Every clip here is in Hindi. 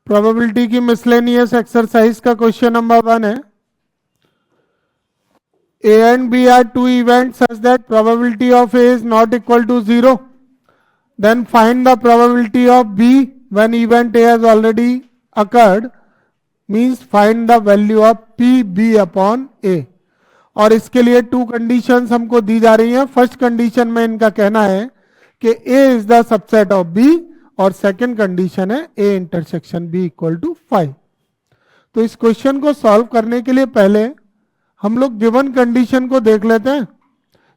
प्रोबेबिलिटी की मिसलेनियस एक्सरसाइज का क्वेश्चन नंबर 1 है A and B are two events such that probability of A is not equal to 0. Then find the probability of B when event A has already occurred. Means find the value of PB upon A. और इसके लिए टू कंडीशंस हमको दी जा रही हैं. फर्स्ट कंडीशन में इनका कहना है कि A is the subset of B और सेकंड कंडीशन है A intersection B equal to 5. तो इस क्वेश्चन को सॉल्व करने के लिए पहले हम लोग गिवन कंडीशन को देख लेते हैं.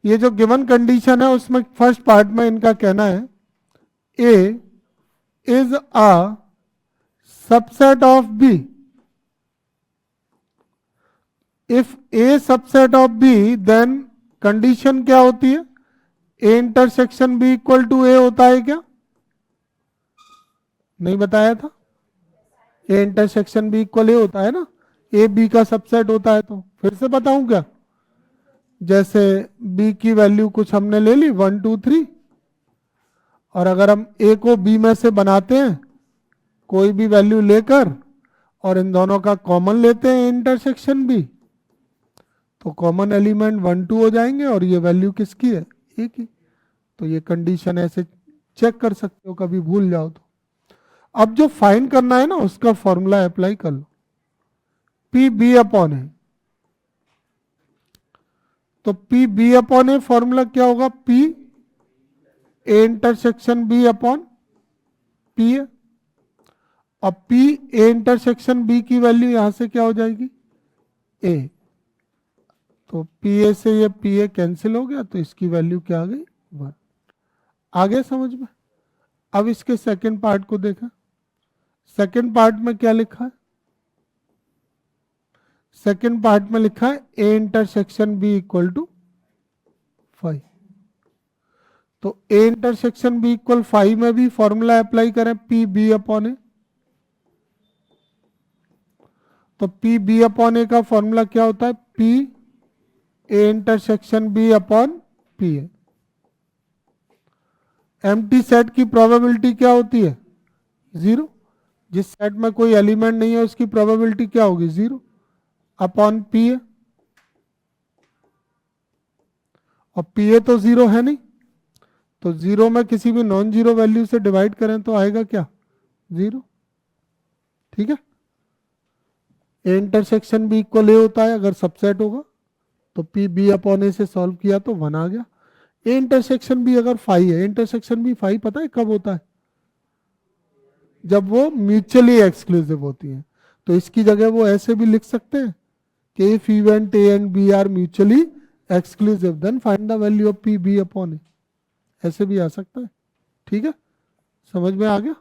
ये जो गिवन कंडीशन है उसमें फर्स्ट पार्ट में इनका कहना है A is a subset of B. If A subset of B then condition क्या होती है? A intersection B equal to A होता है क्या? नहीं बताया था. A intersection B equal A होता है ना. A B का सबसेट होता है. तो फिर से बताऊं क्या? जैसे B की वैल्यू कुछ हमने ले ली 1 2 3 और अगर हम A को B में से बनाते हैं कोई भी वैल्यू लेकर और इन दोनों का कॉमन लेते हैं इंटरसेक्शन B तो कॉमन एलिमेंट 1 2 हो जाएंगे और ये वैल्यू किसकी है? A की. तो ये कंडीशन ऐसे चेक कर सकते हो कभी भूल जाओ तो. अब जो फाइंड करना है ना उसका फॉर्मूला अप्लाई कर लो. पी बी अपॉन है. तो P B upon A formula क्या होगा? P A intersection B upon P A. अब पी ए इंटरसेक्शन बी की वैल्यू यहां से क्या हो जाएगी? ए. तो पी ए से ये पी ए कैंसिल हो गया तो इसकी वैल्यू क्या आ गई? 1. आ गया समझ में? अब इसके सेकंड पार्ट को देखा. सेकंड पार्ट में क्या लिखा है? सेकंड पार्ट में लिखा है A intersection B equal to 5. तो ए इंटरसेक्शन बी इक्वल 5 में भी फॉर्मूला अप्लाई करें पी बी अपॉन ए. तो पी बी अपॉन ए का फॉर्मूला क्या होता है? P A intersection B upon P A. Empty set की प्रोबेबिलिटी क्या होती है? 0. जिस सेट में कोई एलिमेंट नहीं है उसकी प्रोबेबिलिटी क्या होगी? 0 अपॉन पी ए. और पी ए तो 0 है नहीं तो 0 में किसी भी नॉन जीरो वैल्यू से डिवाइड करें तो आएगा क्या? 0. ठीक है. ए इंटरसेक्शन बी इक्वल ए होता है अगर सबसेट होगा तो पी बी अपॉन ए से सॉल्व किया तो 1 आ गया. ए इंटरसेक्शन बी अगर 5 है. इंटरसेक्शन बी 5 पता है कब होता है? जब वो म्यूचुअली एक्सक्लूसिव होती है. तो इसकी जगह वो ऐसे भी लिख सकते हैं कि if event A and B are mutually exclusive then find the value of P B upon A. ऐसे भी आ सकता है. ठीक है. समझ में आ गया?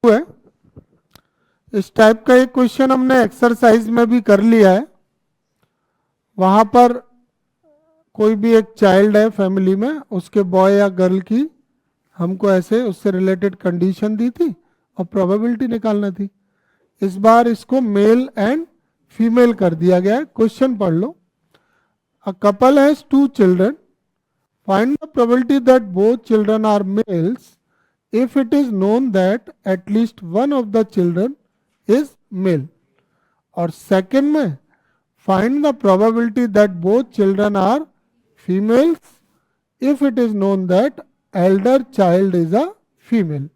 है इस टाइप का एक क्वेश्चन हमने एक्सरसाइज में भी कर लिया है. वहां पर कोई भी एक चाइल्ड है फैमिली में उसके बॉय या गर्ल की हमको ऐसे उससे रिलेटेड कंडीशन दी थी और प्रोबेबिलिटी निकालना थी. इस बार इसको मेल एंड फीमेल कर दिया गया है. क्वेश्चन पढ़ लो. A couple has 2 children. Find the probability that both children are males if it is known that at least one of the children is male. और सेकंड में find the probability that both children are females if it is known that elder child is a female.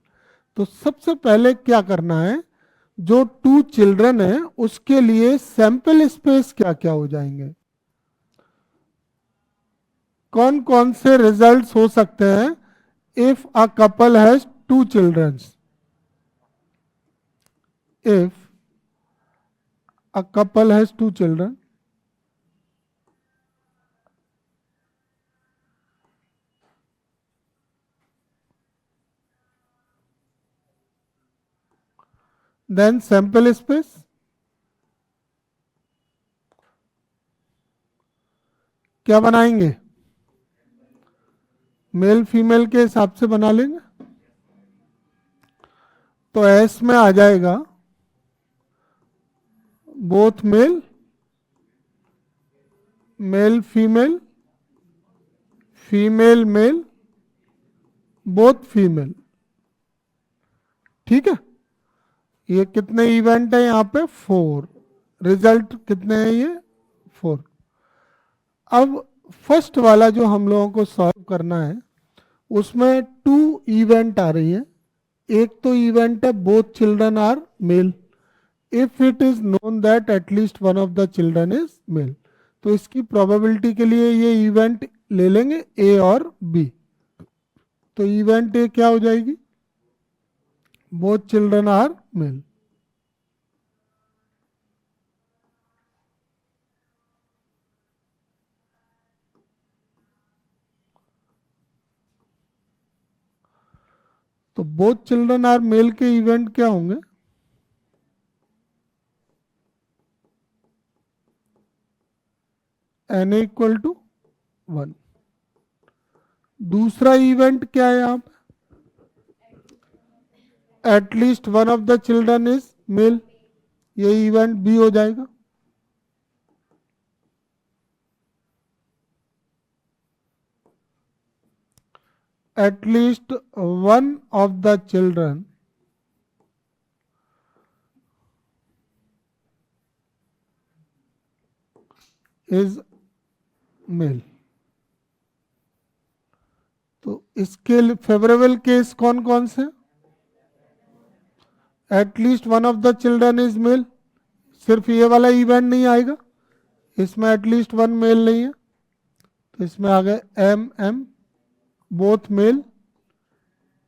तो सबसे पहले क्या करना है? जो 2 चिल्ड्रन है उसके लिए सैंपल स्पेस क्या क्या हो जाएंगे? कौन कौन से रिजल्ट्स हो सकते हैं if a couple has 2 children? If a couple has 2 children, then sample space क्या बनाएंगे? मेल फीमेल के हिसाब से बना लेंगे. तो एस में आ जाएगा both male, male female female male both female. ठीक है, ये कितने इवेंट है यहाँ पे? 4। रिजल्ट कितने हैं ये? 4। अब फर्स्ट वाला जो हम लोगों को सॉल्व करना है उसमें 2 इवेंट आ रही है। एक तो इवेंट है both children are male, if it is known that at least one of the children is male. तो इसकी प्रोबेबिलिटी के लिए ये इवेंट ले लेंगे ए और बी। तो इवेंट ए क्या हो जाएगी? Both children are male. तो बोथ चिल्ड्रन आर मेल के इवेंट क्या होंगे? N equal to 1। दूसरा इवेंट क्या है यहाँ पे? At least one of the children is male, ये इवेंट बी हो जाएगा। At least one of the children is male। तो इसके फेवरेबल केस कौन कौन से? At least one of the children is mail, सिर्फ ये वाला इवेंट नहीं आएगा, इसमें एटलीस्ट वन मेल नहीं है, तो इसमें आ गए M M, both male,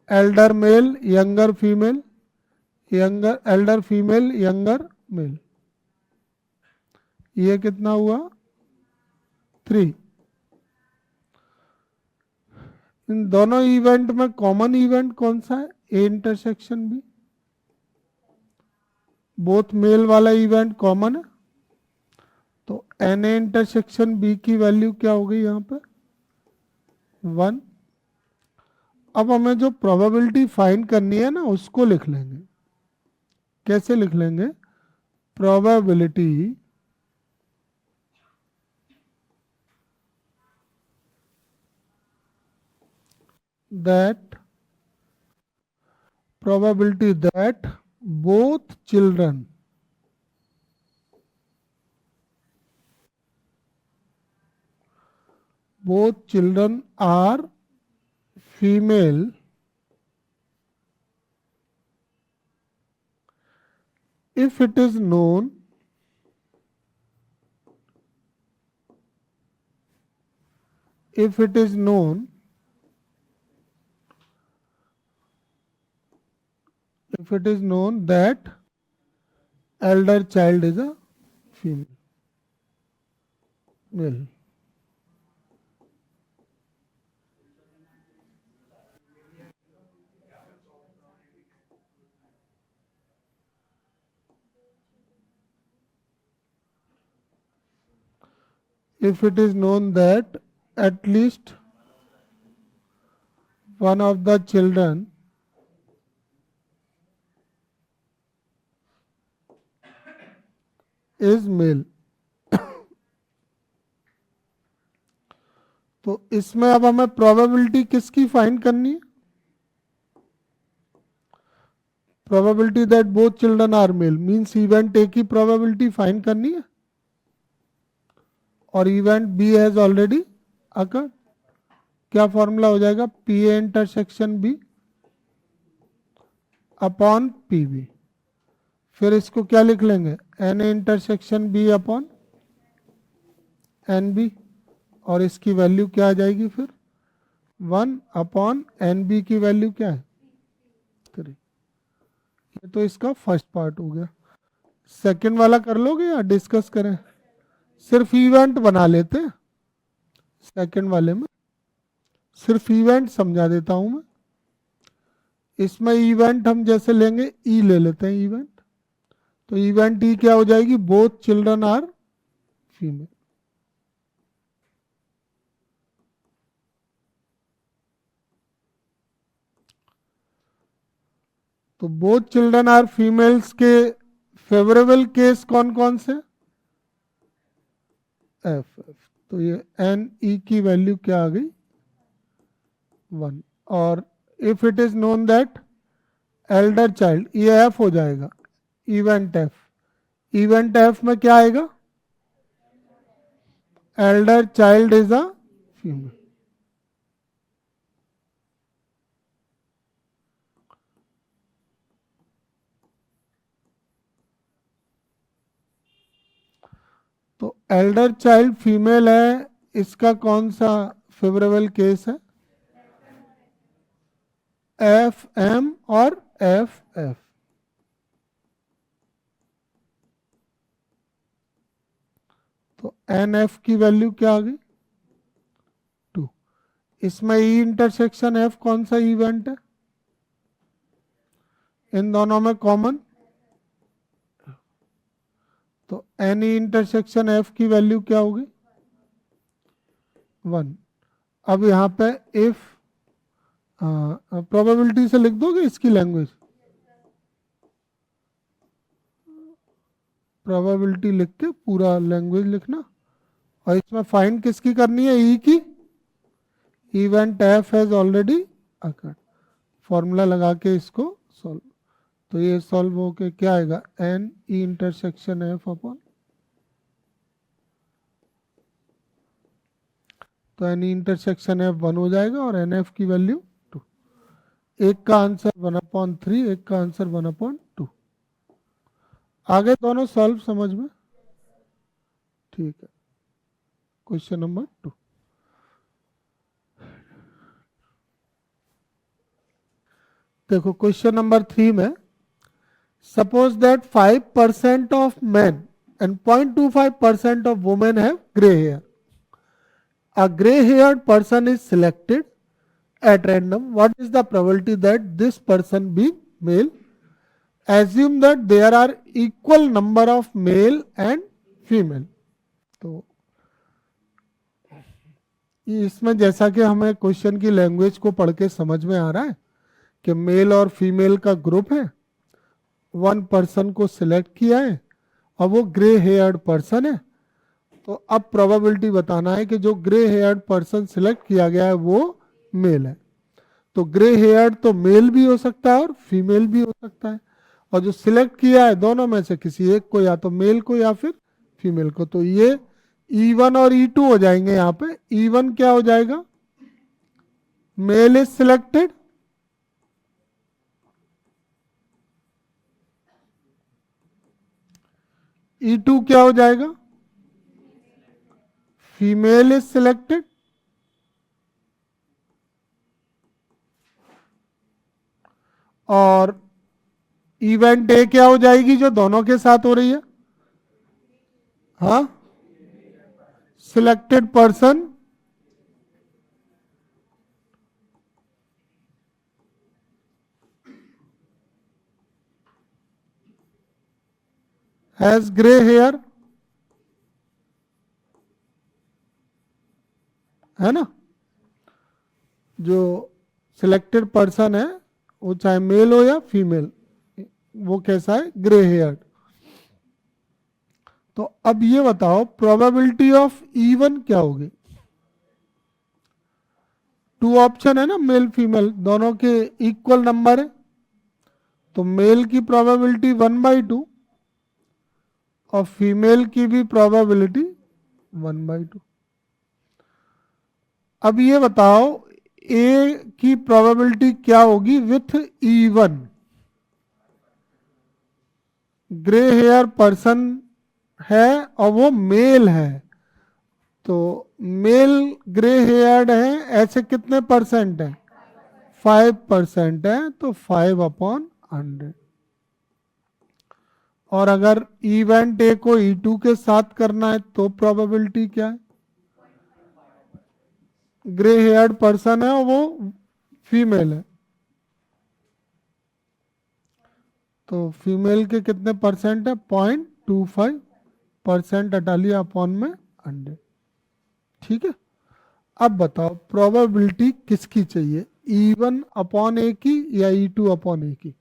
elder male younger female, younger elder female younger male. ये कितना हुआ? 3। इन दोनों इवेंट में कॉमन इवेंट कौन सा है? A intersection B. Both male वाला इवेंट कॉमन है, तो एन ए इंटरसेक्शन बी की वैल्यू क्या हो गई यहाँ पे? 1। अब हमें जो प्रोबेबिलिटी फाइंड करनी है ना उसको लिख लेंगे। कैसे लिख लेंगे? Probability that both children are female if it is known that elder child is a female male। if it is known that at least one of the children is male। तो इसमें अब हमें प्रोबेबिलिटी किसकी फाइंड करनी है? Probability that both children are male means event A की प्रोबेबिलिटी फाइंड करनी है, और event B has already occurred. क्या फॉर्मूला हो जाएगा? P A intersection B upon P B. फिर इसको क्या लिख लेंगे? N A intersection B upon N B, और इसकी वैल्यू क्या आ जाएगी फिर? 1 अपॉन एन बी की वैल्यू क्या है? 3। ये तो इसका फर्स्ट पार्ट हो गया। सेकंड वाला कर लोगे या डिस्कस करें? सिर्फ इवेंट बना लेते हैं। सेकंड वाले में सिर्फ इवेंट समझा देता हूं मैं। इसमें इवेंट हम जैसे लेंगे ई ले लेते हैं इवेंट, तो इवेंट ई क्या हो जाएगी? Both children are female. तो बोथ चिल्ड्रन आर फीमेल्स के फेवरेबल केस कौन कौन से? एफ। तो ये एन ई की वैल्यू क्या आ गई? 1। और if it is known that Elder child, ये एफ हो जाएगा, इवेंट एफ। इवेंट एफ में क्या आएगा? Elder child is a female. तो एल्डर चाइल्ड फीमेल है, इसका कौन सा फेवरेबल केस है? एफ एम और एफ एफ। तो एन एफ की वैल्यू क्या आ गई? 2। इसमें ई इंटरसेक्शन एफ कौन सा इवेंट है इन दोनों में कॉमन? तो एन ई इंटरसेक्शन एफ की वैल्यू क्या होगी? 1। अब यहाँ पे इफ प्रोबेबिलिटी से लिख दोगे इसकी लैंग्वेज? प्रोबेबिलिटी लिख के पूरा लैंग्वेज लिखना। और इसमें फाइंड किसकी करनी है? ई की। Event F has already occurred. Formula लगा के इसको सॉल्व। तो ये सॉल्व होके क्या आएगा? N E intersection F upon, तो एन ई इंटरसेक्शन एफ 1 हो जाएगा और एन एफ की वैल्यू 2। एक का आंसर 1/3, एक का आंसर 1/2। आगे दोनों सॉल्व समझ में? ठीक है। Question number 2। देखो क्वेश्चन नंबर 3 में, suppose that 5% of men and 0.25% of women have grey hair. A gray-haired person is selected at random. What is the probability that this person being male? Assume that there are equal number of male and female. तो इसमें जैसा कि हमें क्वेश्चन की लैंग्वेज को पढ़ के समझ में आ रहा है कि मेल और फीमेल का ग्रुप है, 1 पर्सन को सिलेक्ट किया है और वो ग्रे हेयर्ड पर्सन है। तो अब प्रोबेबिलिटी बताना है कि जो ग्रे हेयर्ड पर्सन सिलेक्ट किया गया है वो मेल है। तो ग्रे हेयर्ड तो मेल भी हो सकता है और फीमेल भी हो सकता है, और जो सिलेक्ट किया है दोनों में से किसी एक को, या तो मेल को या फिर फीमेल को। तो ये E1 और E2 हो जाएंगे। यहाँ पे E1 क्या हो जाएगा? मेल इज सिलेक्टेड, E2 क्या हो जाएगा? Female is selected. और इवेंट ए क्या हो जाएगी जो दोनों के साथ हो रही है? हाँ, selected person has grey hair, है ना? जो सिलेक्टेड पर्सन है वो चाहे मेल हो या फीमेल, वो कैसा है? Grey hair. तो अब ये बताओ प्रोबेबिलिटी ऑफ E1 क्या होगी? 2 ऑप्शन है ना, मेल फीमेल दोनों के इक्वल नंबर है। तो मेल की प्रोबेबिलिटी 1/2 और फीमेल की भी प्रोबेबिलिटी 1/2। अब ये बताओ ए की प्रोबेबिलिटी क्या होगी with E1? Grey hair person है और वो मेल है, तो मेल ग्रे हेयर्ड है, ऐसे कितने परसेंट है? 5% है, तो 5/100। और अगर इवेंट ए को E2 के साथ करना है तो प्रोबेबिलिटी क्या है? ग्रे हेयर्ड पर्सन है और वो फीमेल है, तो फीमेल के कितने परसेंट है? 0.25% हटा लिया अपॉन में 100। ठीक है। अब बताओ प्रोबेबिलिटी किसकी चाहिए? E1/A की या E2/A की?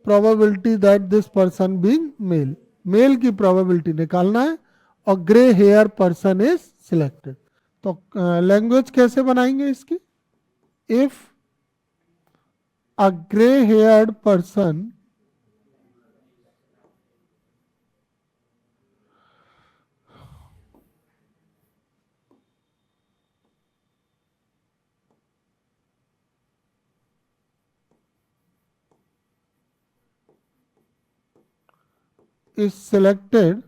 Probability that this person being male, male की प्रोबेबिलिटी निकालना है और grey hair person is selected. तो लैंग्वेज कैसे बनाएंगे इसकी? If a grey haired person is selected,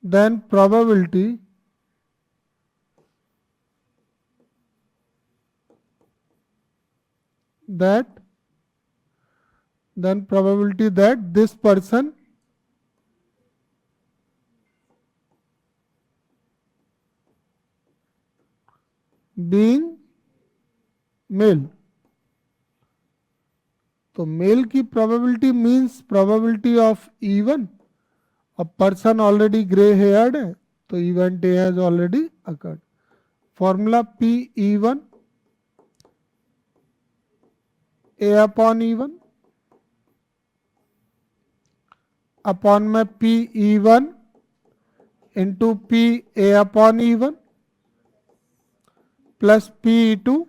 then probability that this person being male, तो मेल की probability means probability of E one, अब पर्सन ऑलरेडी ग्रे हेयर्ड है तो event A has already occurred. Formula P E one A upon E one, upon में P E one into P A upon E one plus P E two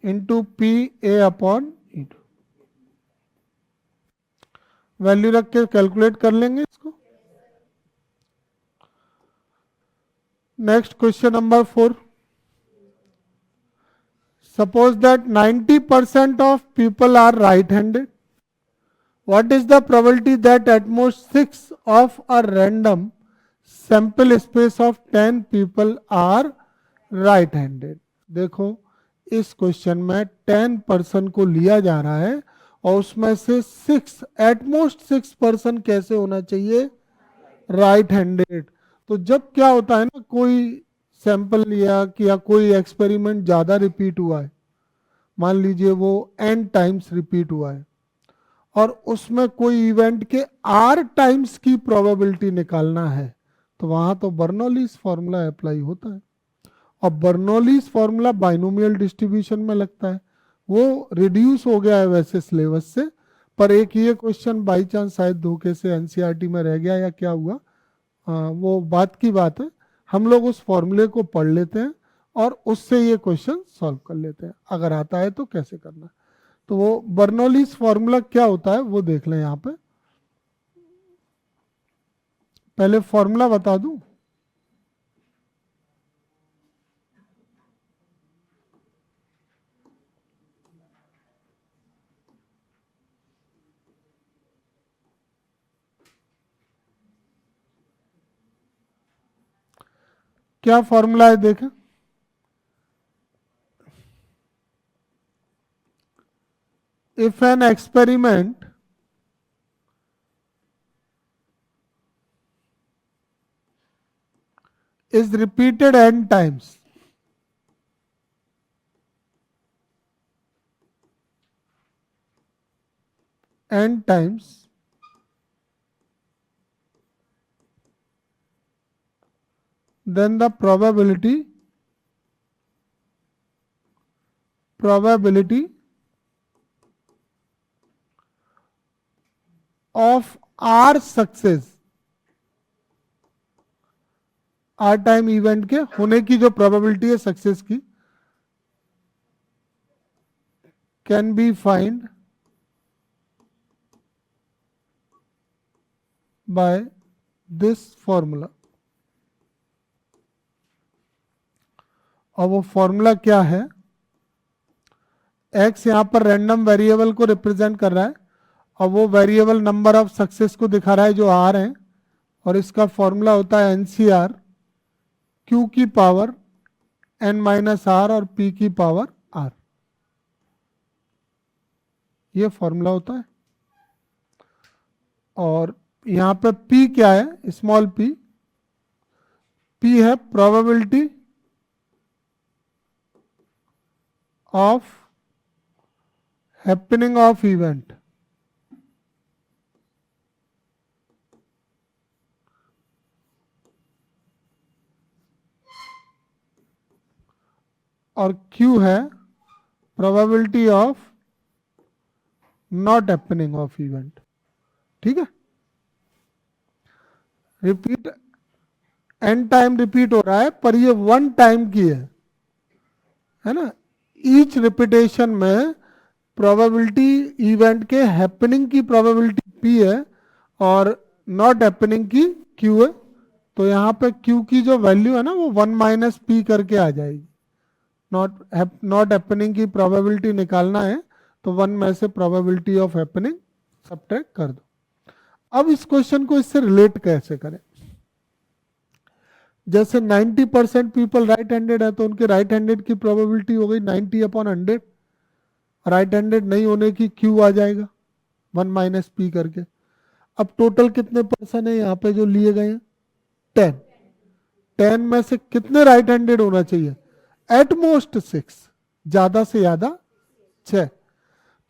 into P A upon E two. Value रख के कैलकुलेट कर लेंगे इसको। Next question number 4। Suppose that 90% of people are right-handed. What is the probability that at most 6 of a random sample space of 10 people are right-handed? देखो इस क्वेश्चन में 10 पर्सन को लिया जा रहा है और उसमें से 6 एटमोस्ट 6 पर्सन कैसे होना चाहिए? Right handed. तो जब क्या होता है ना, कोई सैंपल लिया कि या कोई एक्सपेरिमेंट ज़्यादा रिपीट हुआ है, मान लीजिए वो n टाइम्स रिपीट हुआ है और उसमें कोई इवेंट के r टाइम्स की प्रोबेबिलिटी निकालना है, तो वहां तो बर्नौलीज फॉर्मूला अप्लाई होता है। और बर्नौलीज फॉर्मूला बाइनोमियल डिस्ट्रीब्यूशन में लगता है, वो रिड्यूस हो गया है वैसे सिलेबस से, पर एक ये क्वेश्चन बाई चांस शायद धोखे से एनसीईआरटी में रह गया या क्या हुआ, वो बात की बात है। हम लोग उस फॉर्मूले को पढ़ लेते हैं और उससे ये क्वेश्चन सॉल्व कर लेते हैं, अगर आता है तो कैसे करना है। तो वो बर्नौलीज फॉर्मूला क्या होता है वो देख लें। यहाँ पे पहले फॉर्मूला बता दूं। क्या फॉर्मूला है देखें। If an experiment is repeated n times, then the probability of R success, R time event के होने की जो प्रोबेबिलिटी है सक्सेस की, can be find by this formula. और वो फॉर्मूला क्या है? x यहां पर रैंडम वेरिएबल को रिप्रेजेंट कर रहा है और वो वेरिएबल नंबर ऑफ सक्सेस को दिखा रहा है जो r है, और इसका फॉर्मूला होता है NCR, q की पावर n माइनस आर और p की पावर r, ये फॉर्मूला होता है। और यहां पे p क्या है? स्मॉल p, p है probability of happening of event, और Q है probability of not happening of event. ठीक है, रिपीट n टाइम रिपीट हो रहा है, पर ये 1 टाइम की है ना। ईच रिपीटेशन में प्रोबेबिलिटी, इवेंट के हैपनिंग की प्रोबेबिलिटी p है और नॉट हैपनिंग की q है। तो यहाँ पे q की जो वैल्यू है ना वो 1 माइनस पी करके आ जाएगी। नॉट हैपनिंग की प्रोबेबिलिटी निकालना है तो 1 में से प्रोबेबिलिटी ऑफ हैपनिंग सब्ट्रैक्ट कर दो। अब इस क्वेश्चन को इससे रिलेट कैसे करें? जैसे 90% पीपल राइट हैंडेड है तो उनके राइट हैंडेड की प्रोबेबिलिटी हो गई 90/100। राइट हैंडेड नहीं होने की क्यू आ जाएगा 1 माइनस पी करके। अब टोटल कितने पर्सन है यहाँ पे जो लिए गए हैं? 10। 10 में से कितने राइट हैंडेड होना चाहिए? एट मोस्ट 6, ज्यादा से ज्यादा 6।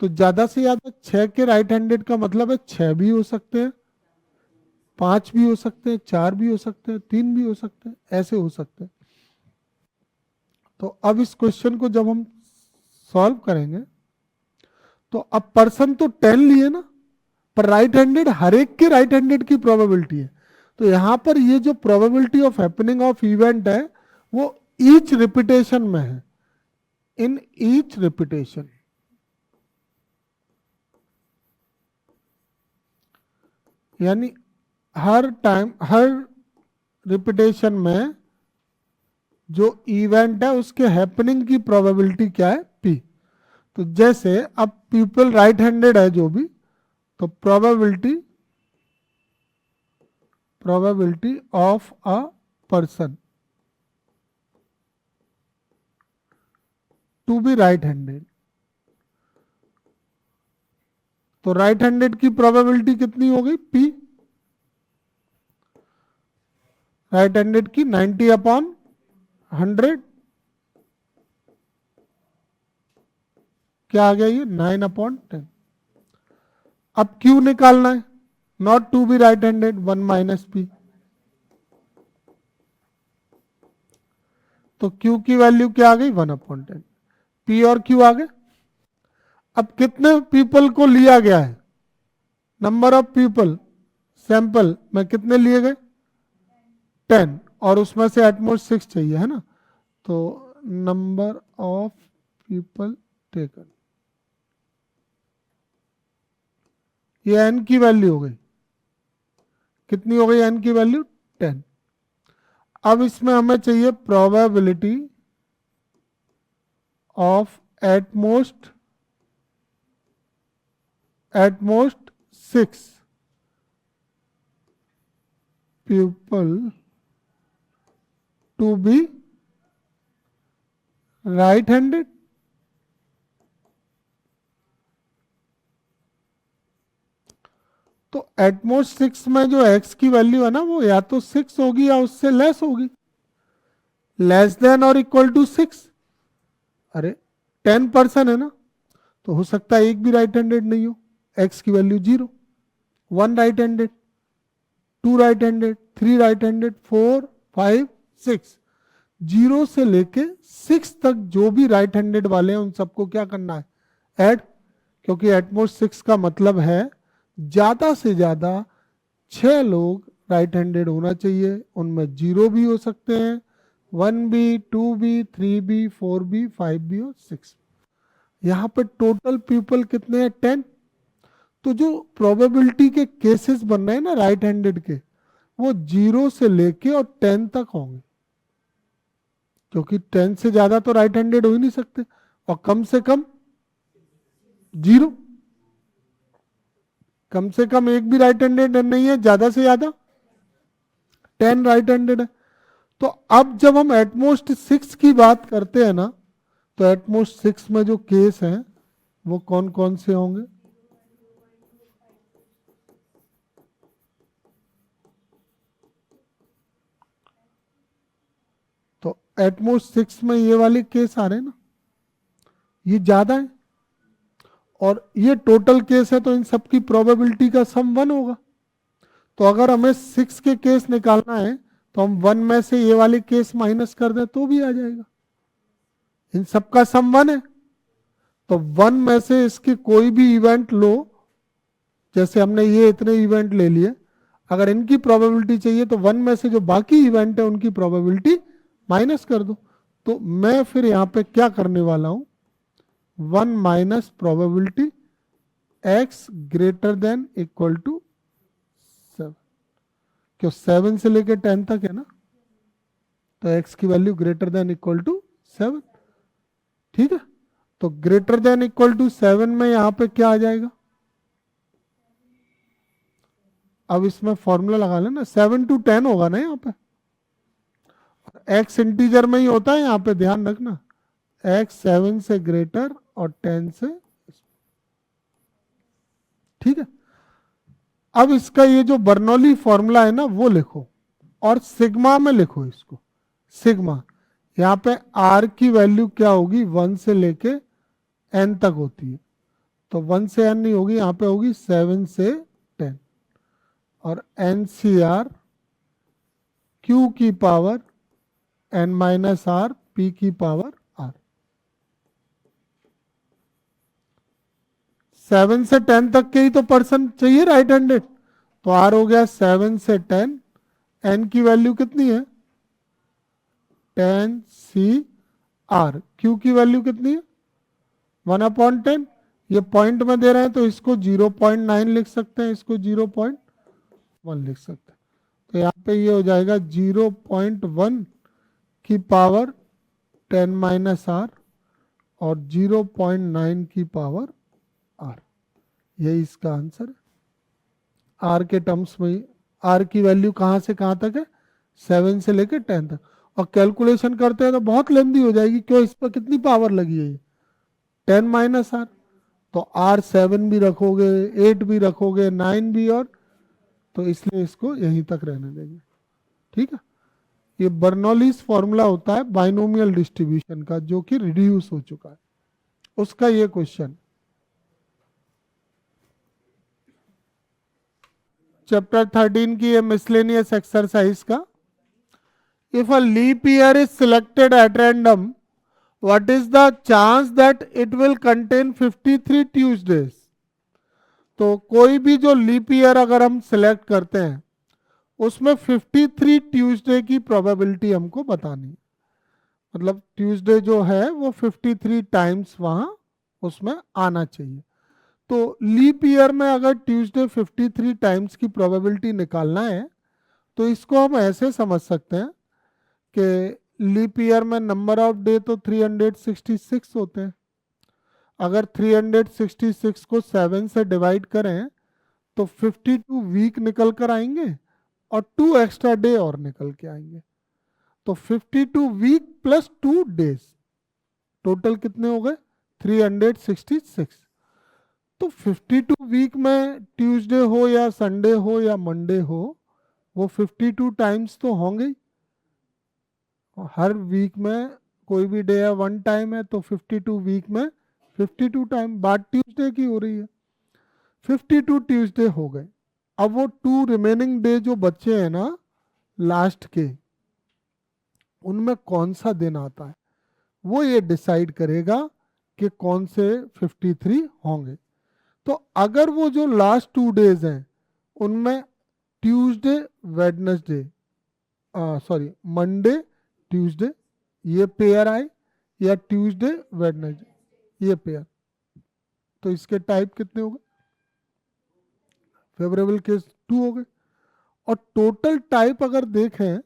तो ज्यादा से ज्यादा 6 के राइट हैंडेड का मतलब है 6 भी हो सकते हैं, 5 भी हो सकते हैं, 4 भी हो सकते हैं, 3 भी हो सकते हैं, ऐसे हो सकते हैं। तो अब इस क्वेश्चन को जब हम सॉल्व करेंगे तो अब पर्सन तो 10 लिए ना, पर राइट हैंडेड, हर एक के राइट हैंडेड की प्रोबेबिलिटी है। तो यहां पर ये जो probability of happening of event है वो ईच रिपीटेशन में है, इन ईच रिपीटेशन। यानी हर टाइम, हर रिपीटेशन में जो इवेंट है उसके हैपनिंग की प्रोबेबिलिटी क्या है? p। तो जैसे अब पीपल राइट हैंडेड है जो भी, तो probability of a person to be right handed. तो राइट हैंडेड की प्रोबेबिलिटी कितनी हो गई? p। राइट हैंडेड की 90/100, क्या आ गया ये? 9/10। अब q निकालना है, not to be right handed, 1 minus p. तो q की वैल्यू क्या आ गई? 1/10। p और q आ गए। अब कितने पीपल को लिया गया है? नंबर ऑफ पीपल सैंपल में कितने लिए गए? 10, और उसमें से एटमोस्ट 6 चाहिए, है ना। तो नंबर ऑफ पीपल टेकन, ये n की वैल्यू हो गई। कितनी हो गई n की वैल्यू? 10। अब इसमें हमें चाहिए probability of at most 6 people to be right handed. तो एटमोस्ट 6 में जो x की वैल्यू है ना वो या तो 6 होगी या उससे लेस होगी, लेस देन और इक्वल टू 6। अरे 10 पर्सन है ना, तो हो सकता है एक भी राइट हैंडेड नहीं हो। x की value 0, 1 right handed, 2 right handed, 3 right handed, 4, 5, 6। 0 से लेके 6 तक जो भी राइट हैंडेड वाले हैं उन सबको क्या करना है? ऐड। क्योंकि एटमोस्ट 6 का मतलब है ज्यादा से ज्यादा 6 लोग राइट हैंडेड होना चाहिए। उनमें 0 भी हो सकते हैं, 1 भी, 2 भी, 3 भी, 4 भी, 5 भी और 6। यहाँ पे टोटल पीपल कितने हैं? 10। तो जो प्रोबेबिलिटी के केसेस बन रहे हैं ना राइट हैंडेड के, वो 0 से लेके और 10 तक होंगे। क्योंकि 10 से ज्यादा तो राइट हैंडेड हो ही नहीं सकते, और कम से कम 0। कम से कम एक भी राइट हैंडेड नहीं है, ज्यादा से ज्यादा 10 राइट हैंडेड है। तो अब जब हम एटमोस्ट 6 की बात करते हैं ना, तो एटमोस्ट 6 में जो केस हैं वो कौन कौन से होंगे? तो एटमोस्ट 6 में ये वाले केस आ रहे हैं ना, ये ज्यादा है, और ये टोटल केस है, तो इन सब की प्रोबेबिलिटी का सम 1 होगा। तो अगर हमें 6 के केस निकालना है तो हम 1 में से ये वाले केस माइनस कर दें तो भी आ जाएगा। इन सब का सम 1 है, तो 1 में से इसके कोई भी इवेंट लो। जैसे हमने ये इतने इवेंट ले लिए, अगर इनकी प्रोबेबिलिटी चाहिए तो 1 में से जो बाकी इवेंट है उनकी प्रोबेबिलिटी माइनस कर दो। तो मैं फिर यहां पे क्या करने वाला हूं, 1 minus probability x greater than equal to 7, क्यों 7 से लेकर 10 तक है ना, तो x की value greater than equal to 7। ठीक है, तो ग्रेटर देन इक्वल टू 7 में यहां पे क्या आ जाएगा, अब इसमें फॉर्मूला लगा लेना, 7 to 10 होगा ना यहाँ पे, x इंटीजर में ही होता है यहाँ पे, ध्यान रखना x 7 से ग्रेटर और 10 से, ठीक है। अब इसका ये जो बर्नौली फॉर्मूला है ना वो लिखो और सिग्मा में लिखो इसको, सिग्मा यहाँ पे r की वैल्यू क्या होगी, 1 से लेके n तक होती है, तो 1 से n नहीं होगी, यहाँ पे होगी 7 से 10, और NCR Q की power n minus R P की पावर R। 7 से 10 तक के ही तो पर्सन चाहिए राइट हैंडेड, तो R हो गया 7 से 10, n की वैल्यू कितनी है 10 CR, Q की वैल्यू कितनी है 1/10, ये पॉइंट में दे रहे हैं तो इसको 0.9 लिख सकते हैं, इसको 0.1 लिख सकते हैं, तो यहाँ पे ये हो जाएगा 0.1 की पावर 10 माइनस R और 0.9 की पावर R, यही इसका आंसर है। R के टर्म्स में, R की वैल्यू कहाँ से कहाँ तक है 7 से लेकर 10 तक, और कैलकुलेशन करते हैं तो बहुत लेंदी हो जाएगी, क्यों इस पर कितनी पावर लगी है 10 माइनस R, तो R 7 भी रखोगे 8 भी रखोगे 9 भी, और तो इसलिए इसको यहीं तक रहने देंगे। ठीक है, ये बर्नौलीज फॉर्मूला होता है बाइनोमियल डिस्ट्रीब्यूशन का, जो कि रिड्यूस हो चुका है, उसका ये क्वेश्चन। चैप्टर 13 की ये मिसलेनियस एक्सरसाइज का, if a leap year is selected at random, what is the chance that it will contain 53 Tuesdays. तो कोई भी जो लीप ईयर अगर हम सिलेक्ट करते हैं उसमें 53 ट्यूसडे की प्रोबेबिलिटी हमको बतानी है, मतलब ट्यूसडे जो है वो 53 टाइम्स वहां उसमें आना चाहिए। तो लीप ईयर में अगर ट्यूसडे 53 टाइम्स की प्रोबेबिलिटी निकालना है तो इसको हम ऐसे समझ सकते हैं कि लीप ईयर में नंबर ऑफ डे तो 366 होते हैं, अगर 366 को 7 से डिवाइड करें तो 52 वीक निकल कर आएंगे और 2 एक्स्ट्रा डे और निकल के आएंगे, तो 52 वीक प्लस 2 डेज, टोटल कितने हो गए 366। तो 52 वीक में ट्यूसडे हो या संडे हो या मंडे हो, वो 52 टाइम्स तो होंगे ही, हर वीक में कोई भी डे है 1 टाइम है, तो 52 वीक में 52 टाइम, बात ट्यूसडे की हो रही है, 52 ट्यूसडे हो गए। अब वो 2 रिमेनिंग डे जो बच्चे हैं ना लास्ट के, उनमें कौन सा दिन आता है वो ये डिसाइड करेगा कि कौन से 53 होंगे। तो अगर वो जो लास्ट 2 डेज हैं उनमें Tuesday Wednesday, sorry Monday Tuesday ये पेयर आए, या ट्यूसडे वेडनेसडे ये पेयर, तो इसके टाइप कितने हो गए, फेवरेबल केस 2 हो गए, और टोटल टाइप अगर देखें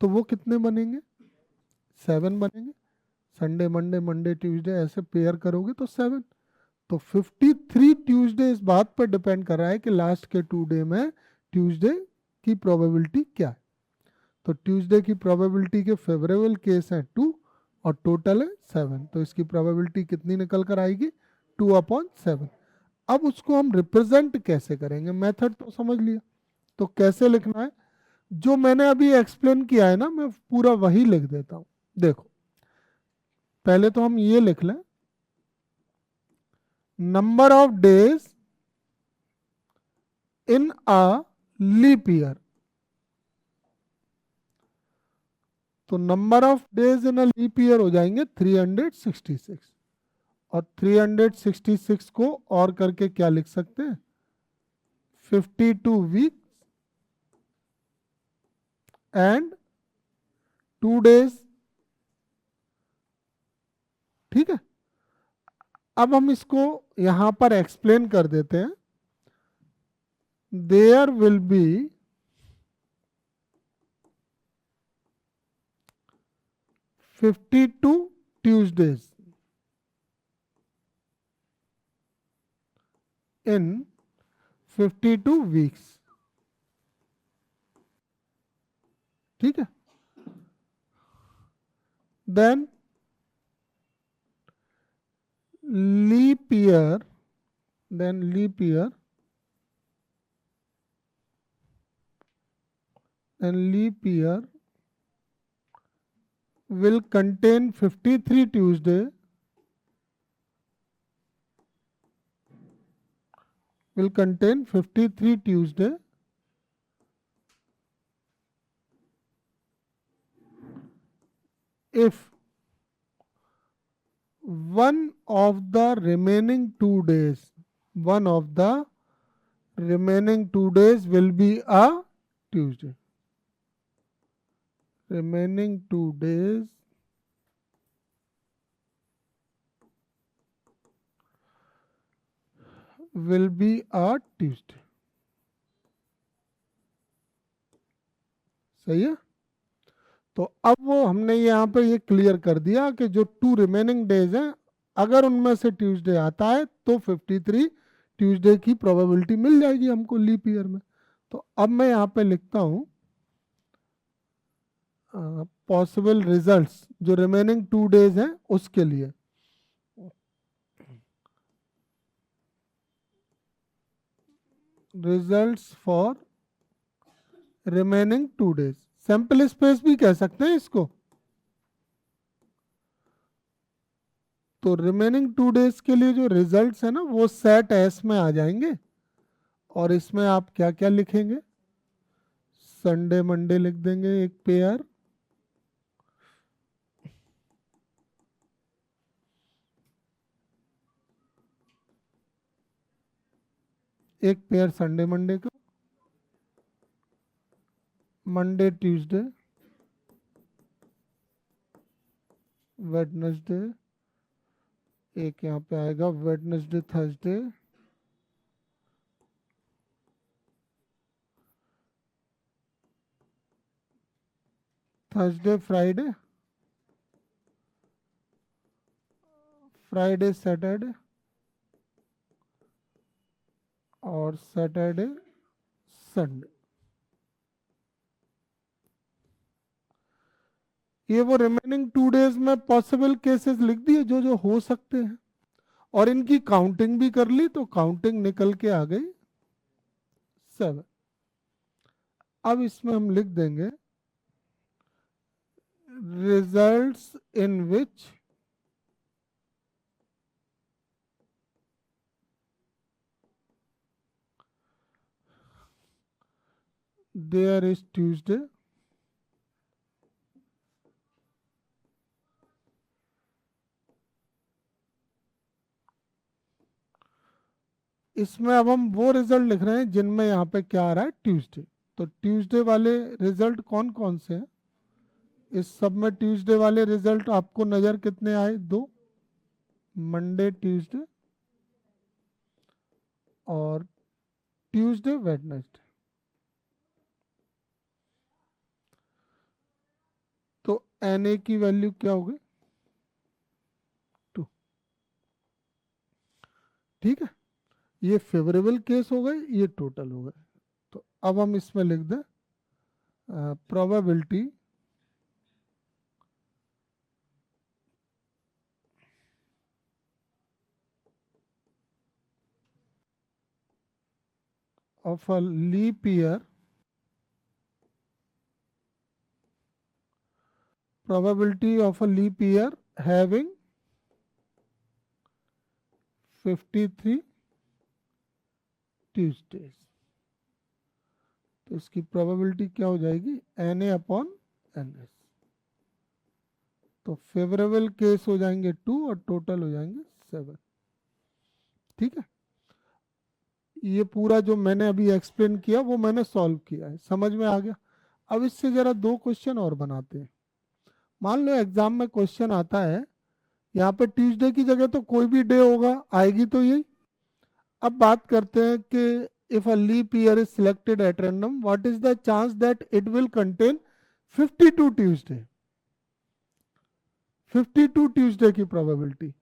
तो वो कितने बनेंगे 7 बनेंगे, संडे मंडे मंडे ट्यूसडे ऐसे पेयर करोगे तो 7, तो 53 ट्यूसडे इस बात पर डिपेंड कर रहा है कि लास्ट के 2 डे में ट्यूसडे की प्रोबेबिलिटी क्या है। तो ट्यूसडे की प्रोबेबिलिटी के फेवरेबल केस है 2 और टोटल है 7, तो इसकी प्रोबेबिलिटी कितनी निकल कर आएगी 2/7। अब उसको हम रिप्रेजेंट कैसे करेंगे, मेथड तो समझ लिया, तो कैसे लिखना है जो मैंने अभी एक्सप्लेन किया है ना, मैं पूरा वही लिख देता हूं। देखो पहले तो हम ये लिख लें, number of days in a leap year, तो number of days in a leap year हो जाएंगे 366, और 366 को और करके क्या लिख सकते हैं 52 वीक एंड 2 days। ठीक है, अब हम इसको यहां पर एक्सप्लेन कर देते हैं। There will be 52 Tuesdays in 52 weeks। ठीक है, then leap year, then leap year, then leap year will contain 53 Tuesday, will contain 53 Tuesday if one of the remaining 2 days, one of the remaining 2 days will be a Tuesday. Remaining 2 days will be a Tuesday। सही है, तो अब वो हमने यहाँ पे ये क्लियर कर दिया कि जो 2 रिमेनिंग डेज हैं, अगर उनमें से ट्यूसडे आता है तो 53 ट्यूसडे की प्रोबेबिलिटी मिल जाएगी हमको लीप ईयर में। तो अब मैं यहाँ पे लिखता हूँ पॉसिबल रिजल्ट्स जो रिमेनिंग 2 डेज हैं उसके लिए। Results for remaining 2 days, sample space भी कह सकते हैं इसको। तो रिमेनिंग 2 डेज के लिए जो रिजल्ट्स है ना वो सेट एस में आ जाएंगे, और इसमें आप क्या क्या लिखेंगे, संडे मंडे लिख देंगे एक पेयर, एक पेयर संडे मंडे का, मंडे ट्यूसडे वेडनेसडे, एक यहाँ पे आएगा Wednesday Thursday, Thursday Friday, Friday Saturday, और सैटरडे संडे। ये वो रिमेनिंग 2 डेज में पॉसिबल केसेस लिख दिए जो जो हो सकते हैं, और इनकी काउंटिंग भी कर ली, तो काउंटिंग निकल के आ गई 7। अब इसमें हम लिख देंगे results in which there is Tuesday, इसमें अब हम वो रिजल्ट लिख रहे हैं जिनमें यहाँ पे क्या आ रहा है ट्यूसडे। तो ट्यूसडे वाले रिजल्ट कौन कौन से हैं, इस सब में ट्यूसडे वाले रिजल्ट आपको नजर कितने आए, 2, मंडे ट्यूसडे और ट्यूसडे वेडनेसडे। तो एन ए की वैल्यू क्या होगी, 2। ठीक है, ये फेवरेबल केस हो गए, ये टोटल हो गए। तो अब हम इसमें लिख दें probability of a leap year, probability of a leap year having 53 Tuesdays। तो इसकी प्रोबेबिलिटी क्या हो जाएगी, N A upon N S. तो फेवरेबल केस हो जाएंगे 2 और टोटल हो जाएंगे 7। ठीक है, ये पूरा जो मैंने अभी एक्सप्लेन किया वो मैंने सॉल्व किया है, समझ में आ गया। अब इससे जरा दो क्वेश्चन और बनाते हैं। मान लो एग्जाम में क्वेश्चन आता है, यहाँ पे ट्यूसडे की जगह तो कोई भी डे होगा, आएगी तो यही। अब बात करते हैं कि if a leap year is selected at random, what is the chance that it will contain 52 Tuesday. 52 Tuesday की प्रोबेबिलिटी।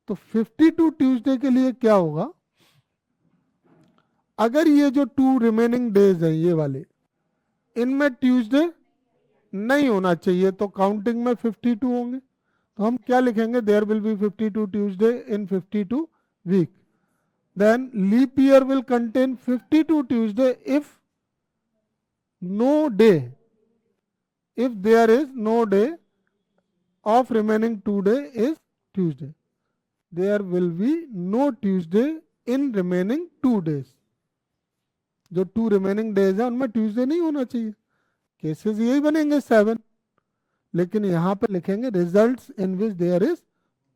तो 52 ट्यूसडे के लिए क्या होगा, अगर ये जो टू रिमेनिंग डेज हैं ये वाले, इनमें ट्यूसडे नहीं होना चाहिए, तो काउंटिंग में 52 होंगे। तो हम क्या लिखेंगे, there will be 52 Tuesday in 52 week. then leap year will contain 52 Tuesday if no day, if there is no day of remaining 2 day is Tuesday, there will be no Tuesday in remaining 2 days। जो 2 रिमेनिंग डेज है उनमें ट्यूसडे नहीं होना चाहिए। केसेस यही बनेंगे 7, लेकिन यहां पे लिखेंगे results in which there is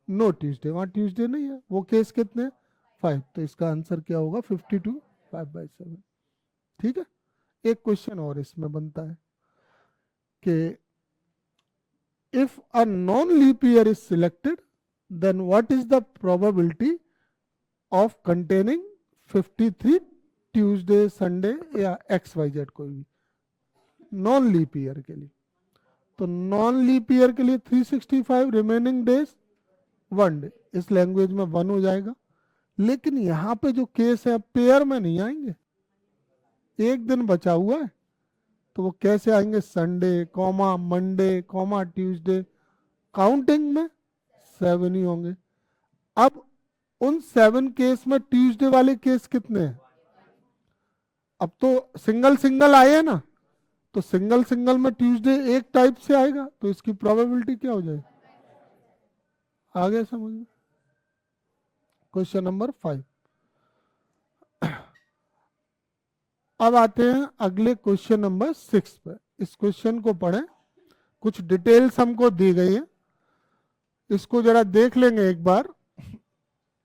no Tuesday, वहां ट्यूसडे नहीं है। वो केस कितने, 5। तो इसका आंसर क्या होगा, 52 5/7। ठीक है। एक क्वेश्चन और इसमें बनता है कि if a non leap year is selected then what is the probability of containing 53 Tuesday Sunday या XYZ कोई भी नॉन लीप ईयर के लिए। तो नॉन लीप ईयर के लिए 365 रिमेनिंग डेज 1 डे, इस लैंग्वेज में 1 हो जाएगा। लेकिन यहाँ पे जो केस है पेयर में नहीं आएंगे, एक दिन बचा हुआ है, तो वो कैसे आएंगे, Sunday comma Monday comma Tuesday, counting में 7 ही होंगे। अब उन 7 केस में ट्यूसडे वाले केस कितने हैं, अब तो सिंगल सिंगल आए हैं ना, तो सिंगल सिंगल में ट्यूसडे एक टाइप से आएगा, तो इसकी प्रोबेबिलिटी क्या हो जाएगी, आगे समझ में। Question number 5। अब आते हैं अगले क्वेश्चन नंबर 6 पे। इस क्वेश्चन को पढ़ें, कुछ डिटेल्स हमको दी गई है, इसको जरा देख लेंगे एक बार।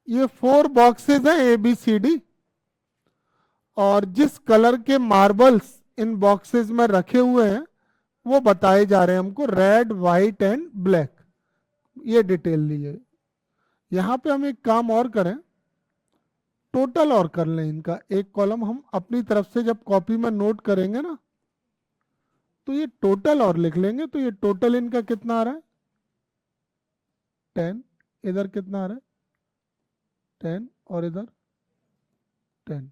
ये 4 बॉक्सेस हैं ABCD, और जिस कलर के मार्बल्स इन बॉक्सेस में रखे हुए हैं वो बताए जा रहे हैं हमको, रेड वाइट एंड ब्लैक। ये डिटेल ली है। यहाँ पे हम एक काम और करें, टोटल और कर लें इनका एक कॉलम हम अपनी तरफ से, जब कॉपी में नोट करेंगे ना तो ये टोटल और लिख लेंगे। तो ये टोटल इनका कितना आ रहा है, 10, इधर कितना आ रहा है 10, और इधर 10।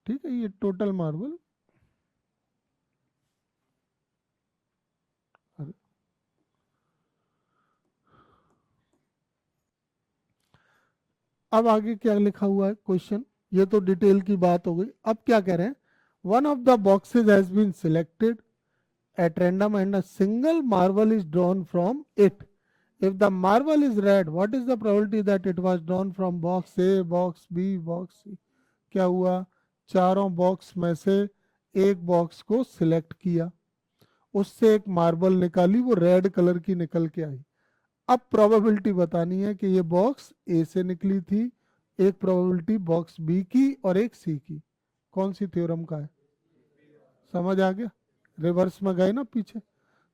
ठीक है, ये टोटल मार्बल। अब आगे क्या लिखा हुआ है क्वेश्चन, ये तो डिटेल की बात हो गई। अब क्या कह रहे हैं, one of the boxes has been selected at random and a single marble is drawn from it. If the marble is red, what is the probability that it was drawn from box A, box B, box C? क्या हुआ, चारों बॉक्स में से एक बॉक्स को सिलेक्ट किया, उससे एक मार्बल निकाली, वो रेड कलर की निकल के आई। अब प्रोबेबिलिटी बतानी है कि ये बॉक्स ए से निकली थी, एक प्रोबेबिलिटी बॉक्स बी की और एक सी की। कौन सी थ्योरम का है, समझ आ गया, रिवर्स में गए ना पीछे,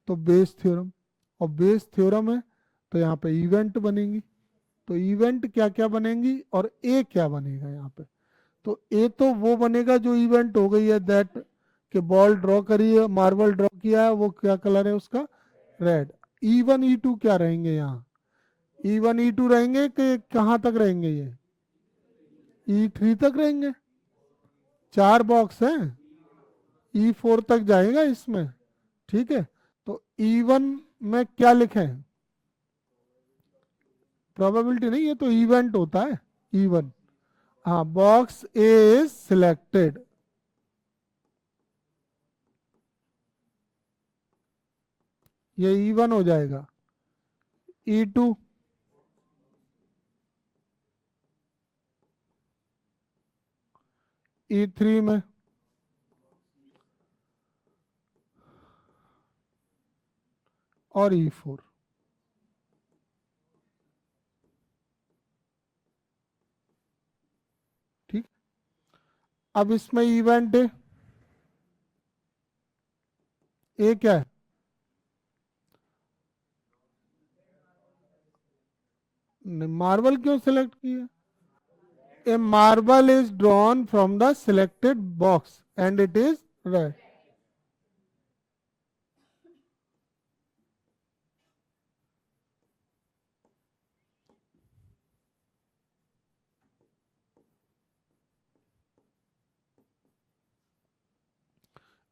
तो बेस थ्योरम। और बेस थ्योरम है तो यहाँ पे इवेंट बनेगी, तो इवेंट क्या क्या बनेंगी और ए क्या बनेगा यहाँ पे। तो ए तो वो बनेगा जो इवेंट हो गई है, दैट कि बॉल ड्रॉ करी है, मार्बल ड्रॉ किया है, वो क्या कलर है उसका, रेड। E1 E2 क्या रहेंगे यहाँ, E1 E2 रहेंगे कि कहाँ तक रहेंगे, ये E3 तक रहेंगे। 4 बॉक्स हैं, E4 तक जाएगा इसमें। ठीक है, तो E1 में क्या लिखें, प्रोबेबिलिटी नहीं, ये तो इवेंट होता है E1। हाँ, बॉक्स ए इज सिलेक्टेड, ये E1 हो जाएगा। E2, E3 में, और E4। ठीक, अब इसमें इवेंट है, ए क्या है? मार्बल क्यों सिलेक्ट किया? A marble is drawn from the selected box and it is red.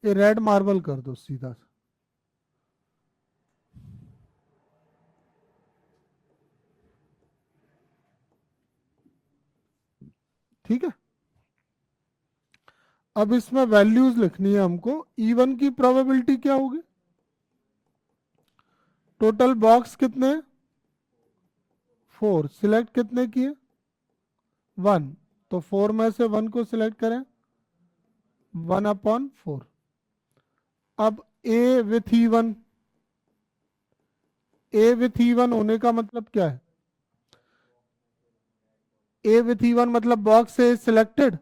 ये रेड मार्बल कर दो सीधा. ठीक है. अब इसमें वैल्यूज लिखनी है हमको. E1 की प्रोबेबिलिटी क्या होगी? टोटल बॉक्स कितने? 4. सिलेक्ट कितने किए? 1. तो 4 में से 1 को सिलेक्ट करें. 1/4. अब ए with E1. A with E1 होने का मतलब क्या है? ए विथ E1 मतलब box is selected,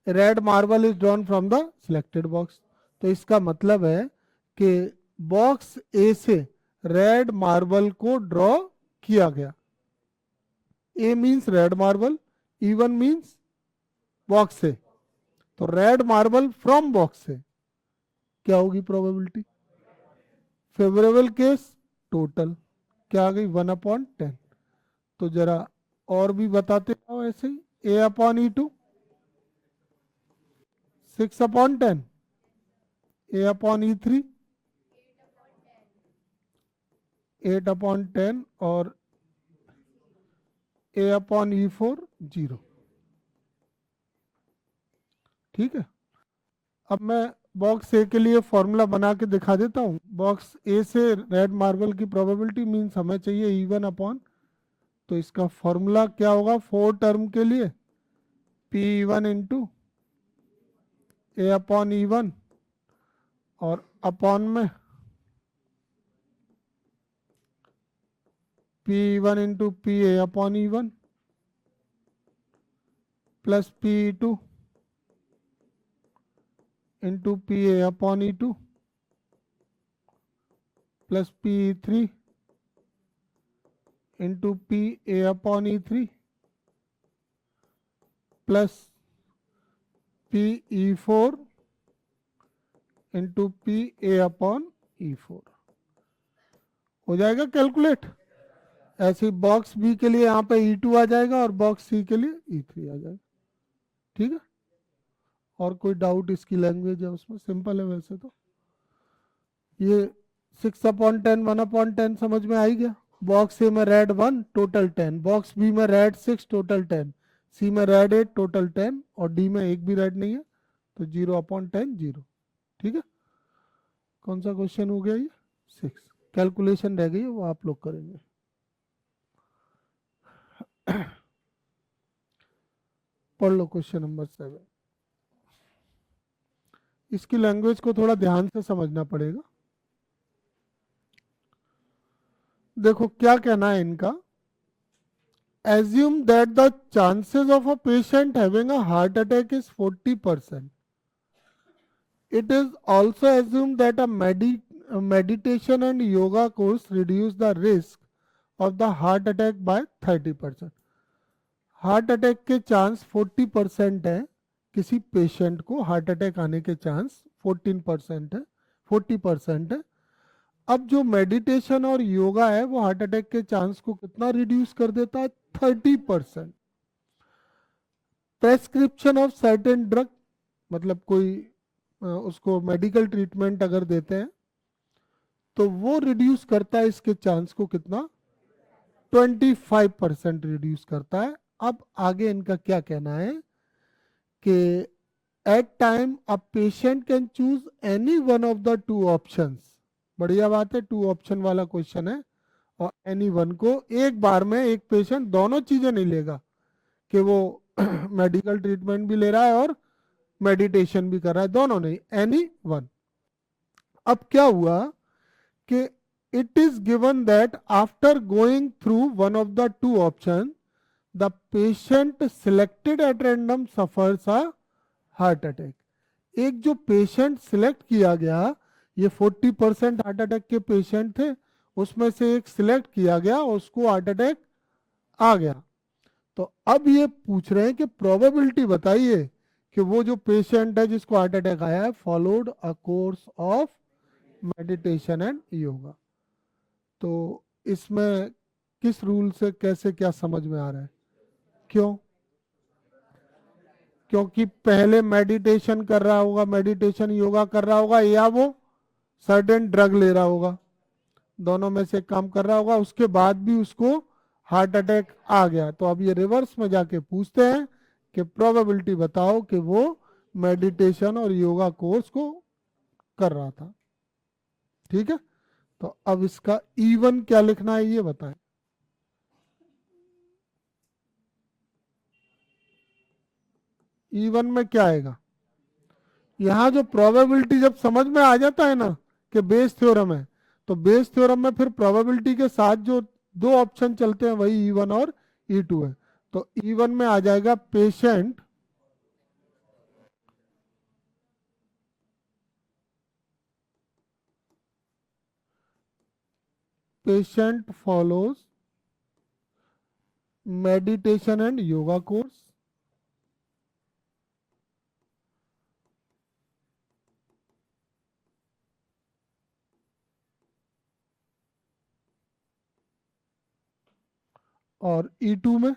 red marble is drawn from the selected box. तो इसका मतलब है कि बॉक्स ए से रेड मार्बल को ड्रॉ किया गया. A means red marble, E1 means box से. तो रेड मार्बल फ्रॉम बॉक्स से क्या होगी प्रोबेबिलिटी? फेवरेबल केस टोटल क्या आ गई? 1/10. तो जरा और भी बताते जाओ ऐसे ही. A/E2 6/10. A/E3 8/10 और A/E4 0. ठीक है. अब मैं बॉक्स ए के लिए फॉर्मूला बना के दिखा देता हूँ. बॉक्स ए से रेड मार्बल की प्रोबेबिलिटी मीन्स हमें चाहिए E1 तो इसका फॉर्मूला क्या होगा 4 टर्म के लिए? P1 इंटू A/E1 और अपॉन में P1 into PA/E1 plus P2 into PA/E2 plus P3 into PA/E3 plus PE4 into PA/E4 हो जाएगा कैलकुलेट. ऐसे ही बॉक्स बी के लिए यहाँ पे E2 आ जाएगा और बॉक्स सी के लिए E3 आ जाएगा. ठीक है. और कोई डाउट? इसकी लैंग्वेज है उसमें सिंपल है वैसे तो. ये 6/10 1/10 समझ में आ ही गया. बॉक्स ए में रेड 1 टोटल 10, बॉक्स बी में रेड 6 टोटल 10, सी में रेड 8 टोटल 10 और डी में एक भी रेड नहीं है तो 0/10 0. ठीक है. कौन सा क्वेश्चन हो गया ये? 6. कैलकुलेशन रह गई है वो आप लोग करेंगे. पढ़ लो क्वेश्चन नंबर 7. इसकी लैंग्वेज को थोड़ा ध्यान से समझना पड़ेगा. देखो क्या कहना है इनका. assume that the chances of a patient having a heart attack is 40%. It is also assumed that a meditation and yoga course reduce the risk of the heart attack by 30%. Heart attack के चांस 40% है. किसी पेशेंट को हार्ट अटैक आने के चांस 14% है, 40% है. अब जो मेडिटेशन और योगा है वो हार्ट अटैक के चांस को कितना रिड्यूस कर देता है? 30%. प्रेस्क्रिप्शन ऑफ सर्टेन ड्रग मतलब कोई उसको मेडिकल ट्रीटमेंट अगर देते हैं तो वो रिड्यूस करता है इसके चांस को कितना? 25% रिड्यूस करता है. अब आगे इनका क्या कहना है कि at time a patient can choose any one of the two options. बढ़िया बात है. 2 ऑप्शन वाला क्वेश्चन है और एनी वन को एक बार में एक पेशेंट दोनों चीजें नहीं लेगा कि वो मेडिकल ट्रीटमेंट भी ले रहा है और मेडिटेशन भी कर रहा है, दोनों नहीं, एनी वन. अब क्या हुआ कि it is given that after going through one of the to option the patient selected at random suffers a heart attack. एक जो पेशेंट सिलेक्ट किया गया ये 40% हार्ट अटैक के पेशेंट थे, उसमें से एक सिलेक्ट किया गया, उसको हार्ट अटैक आ गया। तो अब ये पूछ रहे हैं कि प्रोबेबिलिटी बताइए कि वो जो पेशेंट है जिसको हार्ट अटैक आया है followed a course of meditation and yoga. तो इसमें किस रूल से कैसे क्या समझ में आ रहा है? क्यों? क्योंकि पहले मेडिटेशन कर रहा होगा, मेडिटेशन योगा कर रहा होगा, या वो सर्टेन ड्रग ले रहा होगा, दोनों में से काम कर रहा होगा, उसके बाद भी उसको हार्ट अटैक आ गया। तो अब ये रिवर्स में जाके पूछते हैं कि प्रोबेबिलिटी बताओ कि वो मेडिटेशन और योगा कोर्स को कर रहा था। ठीक है, तो अब इसका इवन क्या लिखना है ये बताएं। इवन में क्या आएगा? यहां जो प्रोबेबिलिटी जब समझ में आ जाता है ना कि बेस थ्योरम है, तो बेस थ्योरम में फिर प्रोबेबिलिटी के साथ जो दो ऑप्शन चलते हैं वही ई1 और ई2 है। तो ई1 में आ जाएगा patient follows meditation and yoga course, और ई2 में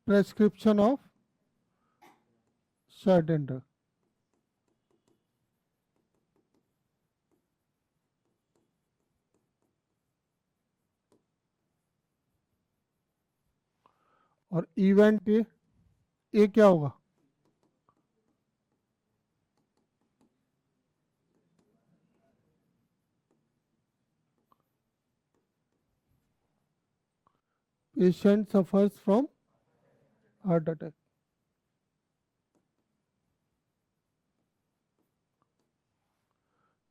प्रेस्क्रिप्शन ऑफ सर्टेन ड्रग। और इवेंट ए क्या होगा? Patient suffers from heart attack.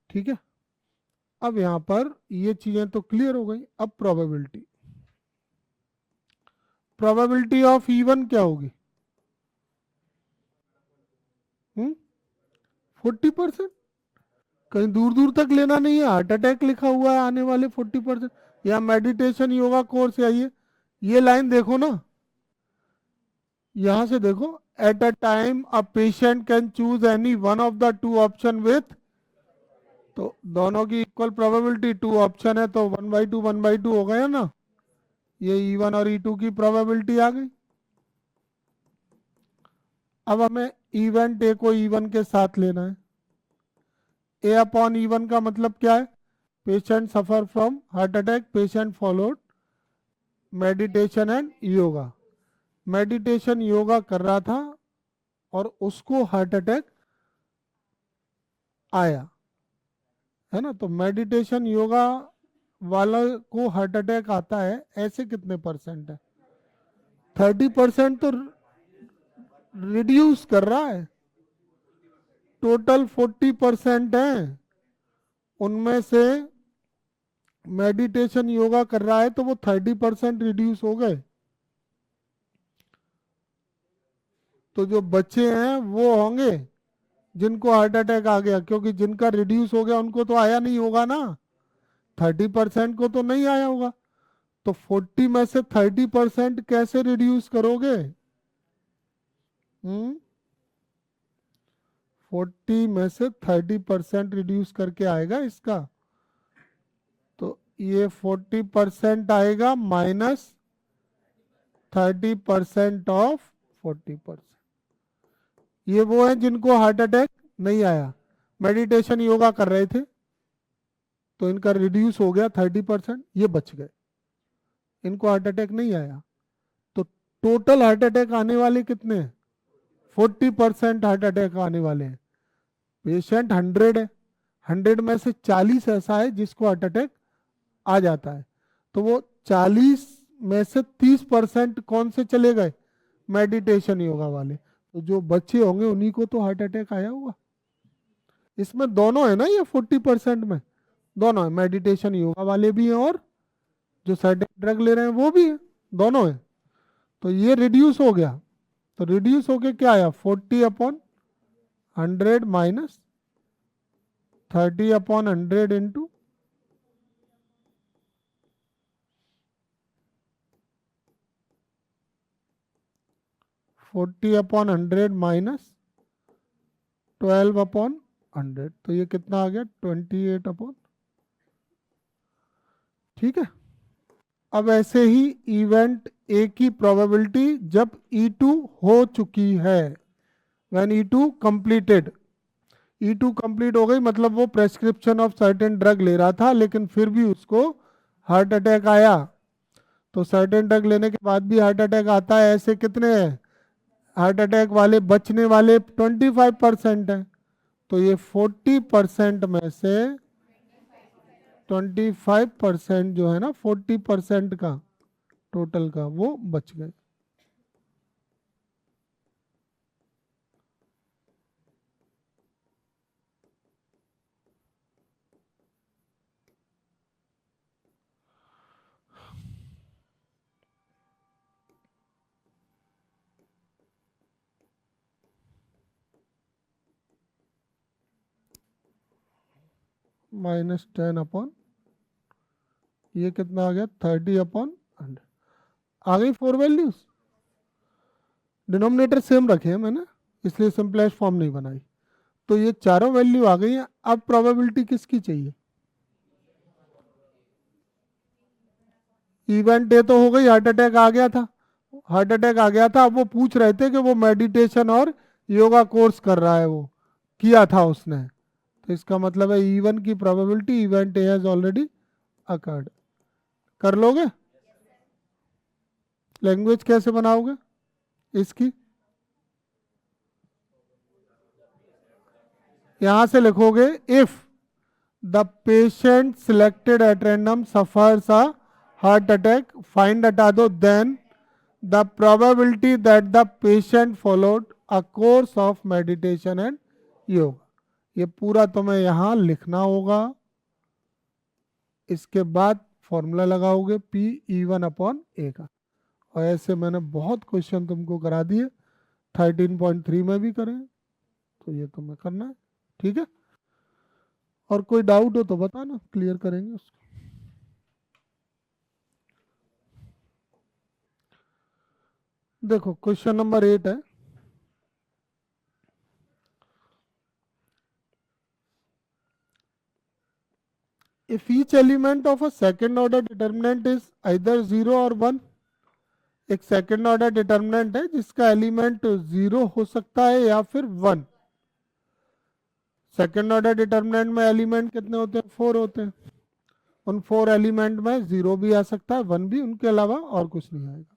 ठीक है, अब यहां पर ये चीजें तो क्लियर हो गई। अब प्रोबेबिलिटी, प्रोबेबिलिटी ऑफ इवन क्या होगी? 40%। कहीं दूर दूर तक लेना नहीं है, हार्ट अटैक लिखा हुआ है आने वाले 40%, या मेडिटेशन योगा कोर्स, या ये लाइन देखो ना, यहां से देखो, at a time a patient can choose any one of the to option with, तो दोनों की इक्वल प्रोबेबिलिटी, टू ऑप्शन है तो 1/2 1/2 हो गया ना। ये ई1 और ई2 की प्रोबेबिलिटी आ गई। अब हमें इवेंट ए को ई1 के साथ लेना है। ए अपॉन ई1 का मतलब क्या है? Patient suffer from heart attack, patient followed meditation and yoga. Meditation yoga कर रहा था और उसको हार्ट अटैक आया, है ना। तो मेडिटेशन योगा वाला को हार्ट अटैक आता है, ऐसे कितने परसेंट है? 30% तो रिड्यूस कर रहा है, टोटल 40% है, उनमें से मेडिटेशन योगा कर रहा है तो वो 30% रिड्यूस हो गए। तो जो बच्चे हैं वो होंगे जिनको हार्ट अटैक आ गया, क्योंकि जिनका रिड्यूस हो गया उनको तो आया नहीं होगा ना, 30% को तो नहीं आया होगा। तो 40 में से 30% कैसे रिड्यूस करोगे? 40 में से 30% रिड्यूस करके आएगा इसका, तो ये 40% आएगा माइनस 30% ऑफ 40%। ये वो है जिनको हार्ट अटैक नहीं आया, मेडिटेशन योगा कर रहे थे तो इनका रिड्यूस हो गया 30%, ये बच गए, इनको हार्ट अटैक नहीं आया। तो टोटल हार्ट अटैक आने वाले कितने हैं? 40% हार्ट अटैक आने वाले हैं। पेशेंट 100 है, 100 में से 40 ऐसा है जिसको हार्ट अटैक आ जाता है, तो वो 40 में से 30% कौन से चले गए? मेडिटेशन योगा वाले। तो जो बच्चे होंगे उन्हीं को तो हार्ट अटैक आया होगा। इसमें दोनों है ना, ये 40% में दोनों है, मेडिटेशन योगा वाले भी हैं और जो सर्टेन ड्रग ले रहे हैं वो भी है, दोनों है। तो ये रिड्यूस हो गया, तो रिड्यूस होके क्या आया, 40/100 माइनस 30/100 इंटू 40/100 माइनस 12/100, तो ये कितना आ गया 28 ठीक है। अब ऐसे ही इवेंट ए की प्रोबेबिलिटी जब E2 हो चुकी है, when E2 completed, E2 complete हो गई मतलब वो प्रेस्क्रिप्शन ऑफ सर्टेन ड्रग ले रहा था लेकिन फिर भी उसको हार्ट अटैक आया। तो सर्टेन ड्रग लेने के बाद भी हार्ट अटैक आता है, ऐसे कितने हैं हार्ट अटैक वाले, बचने वाले 25% हैं। तो ये 40% में से 25% जो है ना, 40% का टोटल का वो बच गए। -10 ये कितना आ गया 30/100 आ गई 4 वैल्यूज। डिनोमिनेटर सेम रखे हैं मैंने, इसलिए सिंपलेस्ट फॉर्म नहीं बनाई। तो ये चारों वैल्यू आ गई हैं। अब प्रोबेबिलिटी किसकी चाहिए, इवेंट ए तो हो गई, हार्ट अटैक आ गया था, हार्ट अटैक आ गया था। अब वो पूछ रहे थे कि वो मेडिटेशन और योगा कोर्स कर रहा है, वो किया था उसने, तो इसका मतलब है E1 की probability event A has already occurred. कर लोगे? लैंग्वेज कैसे बनाओगे इसकी, यहां से लिखोगे if the patient selected at random suffers a heart attack, find हटा दो, then the probability that the patient followed a course of meditation and yoga. ये पूरा तुम्हें यहां लिखना होगा। इसके बाद फॉर्मूला लगाओगे P/E1/A का। और ऐसे मैंने बहुत क्वेश्चन तुमको करा दिए, 13.3 में भी करें, तो ये तुम्हें करना है, ठीक है। और कोई डाउट हो तो बताना, क्लियर करेंगे उसको। देखो क्वेश्चन नंबर 8 है, if each element of a second order determinant is either 0 or 1, एक सेकंड ऑर्डर डिटर्मिनेंट है जिसका एलिमेंट 0 हो सकता है या फिर 1। सेकंड ऑर्डर डिटर्मिनेंट में एलिमेंट कितने होते हैं, 4 होते हैं। उन 4 एलिमेंट में 0 भी आ सकता है, 1 भी, उनके अलावा और कुछ नहीं आएगा।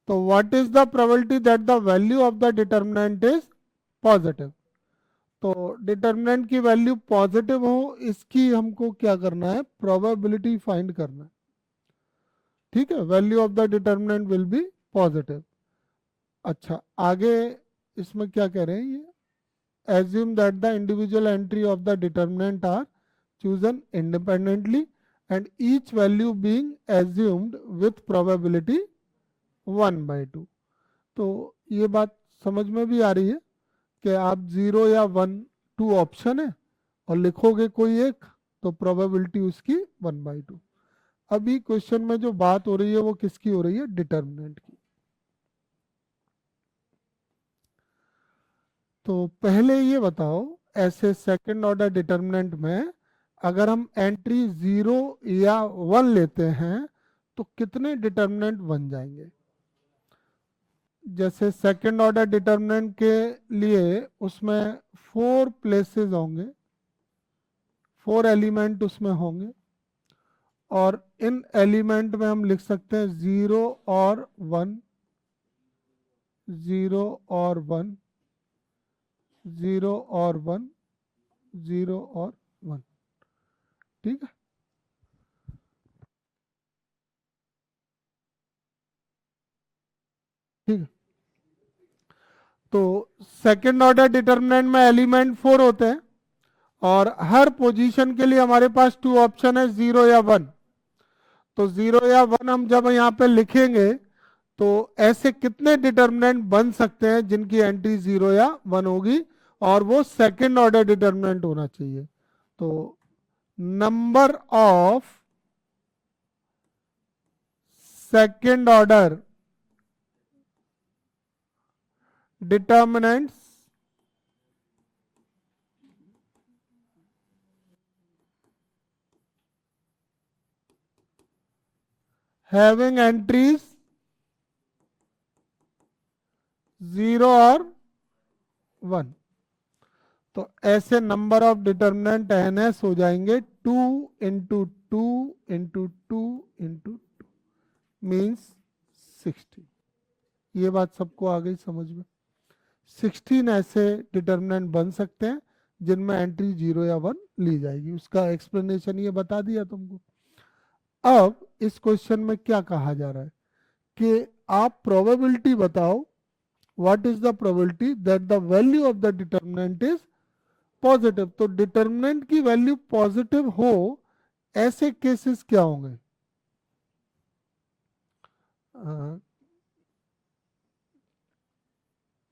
तो what is the probability that the value of the determinant is positive. तो डिटर्मिनेंट की वैल्यू पॉजिटिव हो, इसकी हमको क्या करना है, प्रोबेबिलिटी फाइंड करना है, ठीक है। Value of the determinant will be positive. अच्छा आगे इसमें क्या कह रहे हैं ये, assume that the individual entry of the determinant are chosen independently and each value being assumed with probability 1/2। तो ये बात समझ में भी आ रही है कि आप 0 या 1, 2 ऑप्शन है और लिखोगे कोई एक, तो प्रोबेबिलिटी उसकी 1/2। अभी क्वेश्चन में जो बात हो रही है वो किसकी हो रही है, डिटर्मिनेंट की। तो पहले ये बताओ, ऐसे सेकंड ऑर्डर डिटर्मिनेंट में अगर हम एंट्री 0 या 1 लेते हैं तो कितने डिटर्मिनेंट बन जाएंगे। जैसे सेकंड ऑर्डर डिटर्मिनेंट के लिए उसमें 4 प्लेसेस होंगे, 4 एलिमेंट उसमें होंगे, और इन एलिमेंट में हम लिख सकते हैं 0 और 1, 0 और 1, 0 और 1, 0 और 1, ठीक है। ठीक है, तो सेकंड ऑर्डर डिटर्मिनेंट में एलिमेंट 4 होते हैं और हर पोजीशन के लिए हमारे पास 2 ऑप्शन है, 0 या 1। तो 0 या 1 हम जब यहाँ पे लिखेंगे तो ऐसे कितने डिटर्मिनेंट बन सकते हैं जिनकी एंट्री 0 या 1 होगी, और वो सेकंड ऑर्डर डिटर्मिनेंट होना चाहिए। तो number of second order determinants having entries 0 और 1, तो ऐसे नंबर ऑफ डिटर्मिनेंट एनएस हो जाएंगे 2 इंटू 2 इंटू 2 इंटू 2 मीन्स 60। ये बात सबको आ गई समझ में? 16 ऐसे डिटर्मिनेंट बन सकते हैं जिनमें एंट्री 0 या 1 ली जाएगी। उसका एक्सप्लेनेशन ये बता दिया तुमको। अब इस क्वेश्चन में क्या कहा जा रहा है कि आप प्रोबेबिलिटी बताओ, what is the probability that the value of the determinant is positive. तो डिटर्मिनेंट की वैल्यू पॉजिटिव हो ऐसे केसेस क्या होंगे?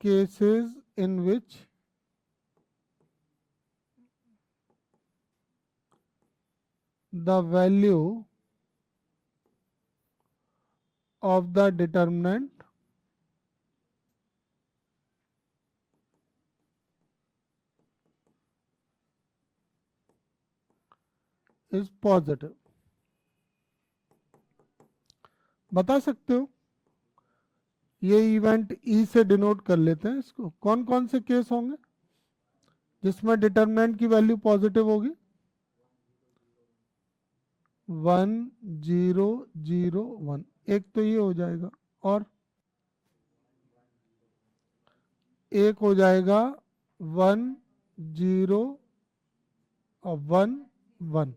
Cases in which the value of the determinant is positive। बता सकते हो? ये इवेंट ई से डिनोट कर लेते हैं इसको। कौन कौन से केस होंगे जिसमें डिटर्मिनेंट की वैल्यू पॉजिटिव होगी? 1 0 0 1, एक तो ये हो जाएगा, और एक हो जाएगा 1 0 और 1 1,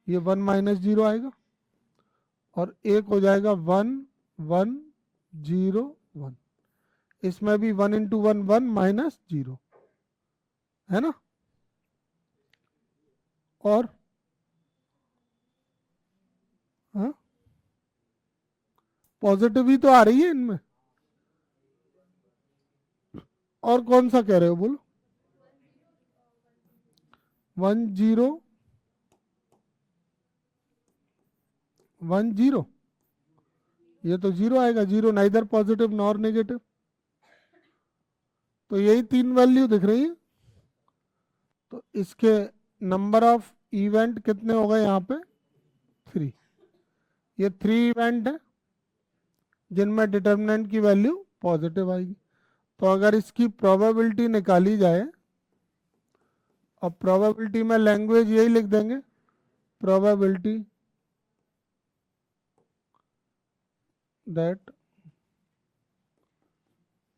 ये 1 माइनस 0 आएगा, और एक हो जाएगा 1 1 0 1, इसमें भी 1 इंटू 1 1 माइनस 0 है ना। और हाँ, पॉजिटिव ही तो आ रही है इनमें। और कौन सा कह रहे हो बोलो? 1 0 1 0, ये तो 0 आएगा। 0 नाइदर पॉजिटिव नॉर नेगेटिव, तो यही तीन वैल्यू दिख रही है। तो इसके नंबर ऑफ इवेंट कितने हो गए यहाँ पे? 3। ये 3 इवेंट है जिनमें डिटर्मिनेंट की वैल्यू पॉजिटिव आएगी। तो अगर इसकी प्रोबेबिलिटी निकाली जाए, और प्रोबेबिलिटी में लैंग्वेज यही लिख देंगे, probability that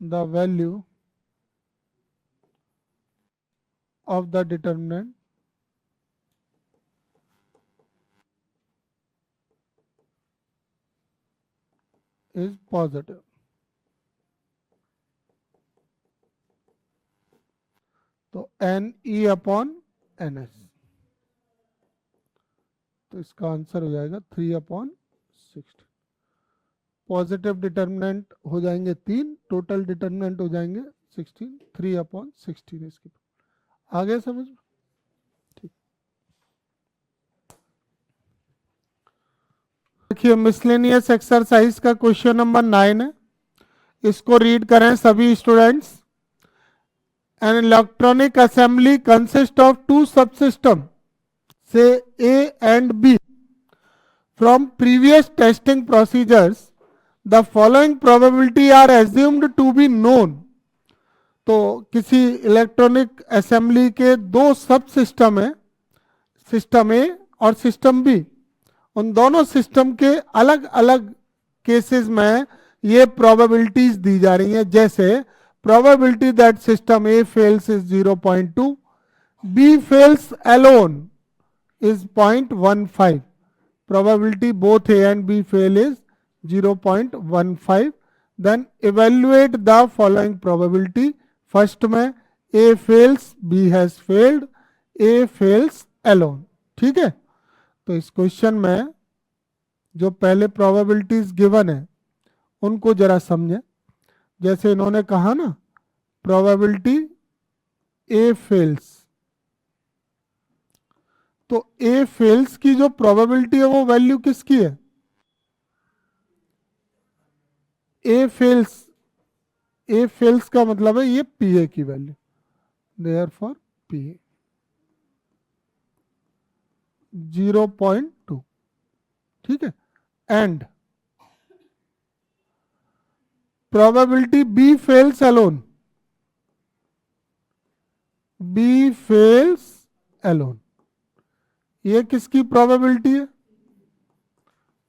the value of the determinant is positive। तो N E upon N S, तो इसका आंसर हो जाएगा 3/16। पॉजिटिव डिटर्मिनेंट हो जाएंगे 3, टोटल डिटर्मिनेंट हो जाएंगे 16, 3/16 इसके। आगे समझ में? ठीक। देखिए मिसलेनियस एक्सरसाइज का क्वेश्चन नंबर 9 है, इसको रीड करें सभी students. An electronic assembly consist of 2 subsystem से A and B from previous testing procedures the following probability are assumed to be known। तो किसी इलेक्ट्रॉनिक असेंबली के 2 सब सिस्टम है, सिस्टम ए और सिस्टम बी। उन दोनों सिस्टम के अलग अलग केसेस में ये प्रोबेबिलिटीज दी जा रही हैं। जैसे probability that system A fails is 0.2, B fails alone is 0.15, probability both A and B fail is 0.15। then evaluate the following probability। First में A fails, B has failed, A fails alone। ठीक है, तो इस क्वेश्चन में जो पहले प्रोबेबिलिटीज गिवन है उनको जरा समझें। जैसे इन्होंने कहा ना, प्रोबेबिलिटी ए फेल्स, तो ए फेल्स की जो प्रोबेबिलिटी है वो वैल्यू किसकी है? ए फेल्स, ए फेल्स का मतलब है ये पी ए की वैल्यू, देयरफॉर पी ए 0.2, ठीक है। And probability B fails alone, B fails alone, ये किसकी प्रोबेबिलिटी है?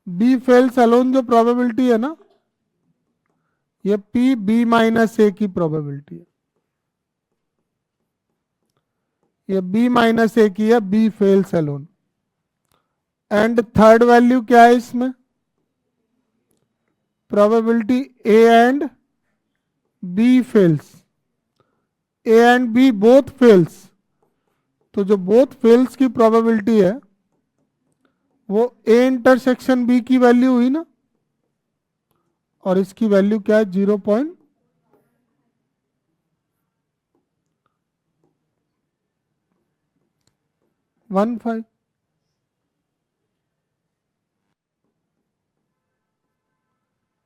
बी फेल्स अलोन जो प्रोबेबिलिटी है ना, ये पी बी माइनस ए की प्रोबेबिलिटी है, ये बी माइनस ए की है, B fails alone. And third value क्या है इसमें? Probability A and B fails, A and B both fails, तो जो बोथ फेल्स की प्रोबेबिलिटी है वो ए इंटरसेक्शन बी की वैल्यू हुई ना, और इसकी वैल्यू क्या है? 0.15।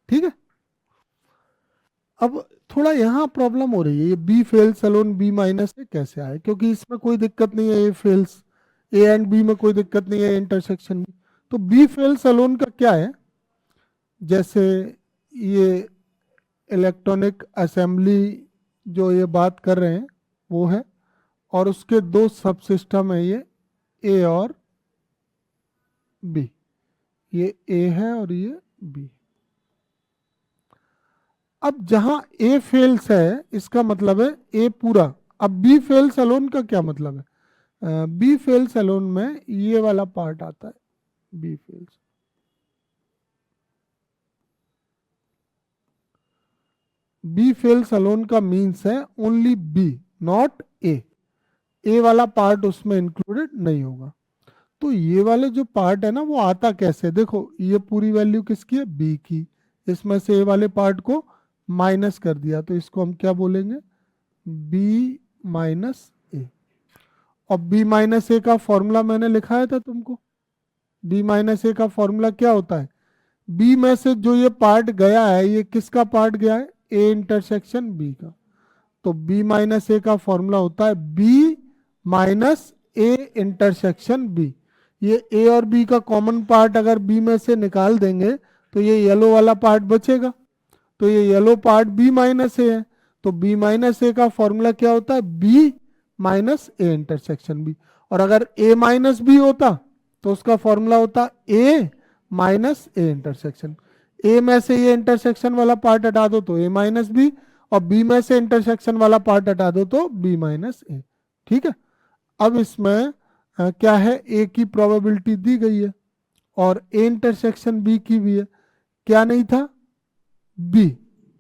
ठीक है। अब थोड़ा यहां प्रॉब्लम हो रही है, ये B fails alone B minus A कैसे आए, क्योंकि इसमें कोई दिक्कत नहीं है, A fails, A and B में कोई दिक्कत नहीं है, इंटरसेक्शन में। तो बी फेल्स अलोन का क्या है? जैसे ये इलेक्ट्रॉनिक असेंबली जो ये बात कर रहे हैं वो है, और उसके दो सब सिस्टम है, ये ए और बी, ये ए है और ये बी। अब जहां ए फेल्स है इसका मतलब है ए पूरा। अब बी फेल्स अलोन का क्या मतलब है? बी फेल्स अलोन में ये वाला पार्ट आता है, B fails, B fails alone का मीन्स है only B, not A, A वाला पार्ट उसमें इंक्लूडेड नहीं होगा। तो ये वाला जो पार्ट है ना वो आता कैसे? देखो ये पूरी वैल्यू किसकी है? बी की, इसमें से ए वाले पार्ट को माइनस कर दिया, तो इसको हम क्या बोलेंगे? बी माइनस ए। और बी माइनस ए का फॉर्मूला मैंने लिखाया था तुमको, बी माइनस ए का फॉर्मूला क्या होता है? बी में से जो ये पार्ट गया है, ये किसका पार्ट गया है? ए इंटरसेक्शन बी का। तो बी माइनस ए का फॉर्मूला होता है B minus A intersection B. ये ए और बी का कॉमन पार्ट अगर बी में से निकाल देंगे तो ये येलो वाला पार्ट बचेगा, तो ये येलो पार्ट बी माइनस ए है। तो बी माइनस ए का फॉर्मूला क्या होता है? B minus A intersection B. और अगर ए माइनस बी होता तो उसका फॉर्मूला होता ए माइनस ए इंटरसेक्शन। ए में से ये इंटरसेक्शन वाला पार्ट हटा दो तो ए माइनस बी, और बी में से इंटरसेक्शन वाला पार्ट हटा दो तो बी माइनस ए। ठीक है। अब इसमें क्या है? ए की प्रोबेबिलिटी दी गई है और ए इंटरसेक्शन बी की भी है। क्या नहीं था? बी,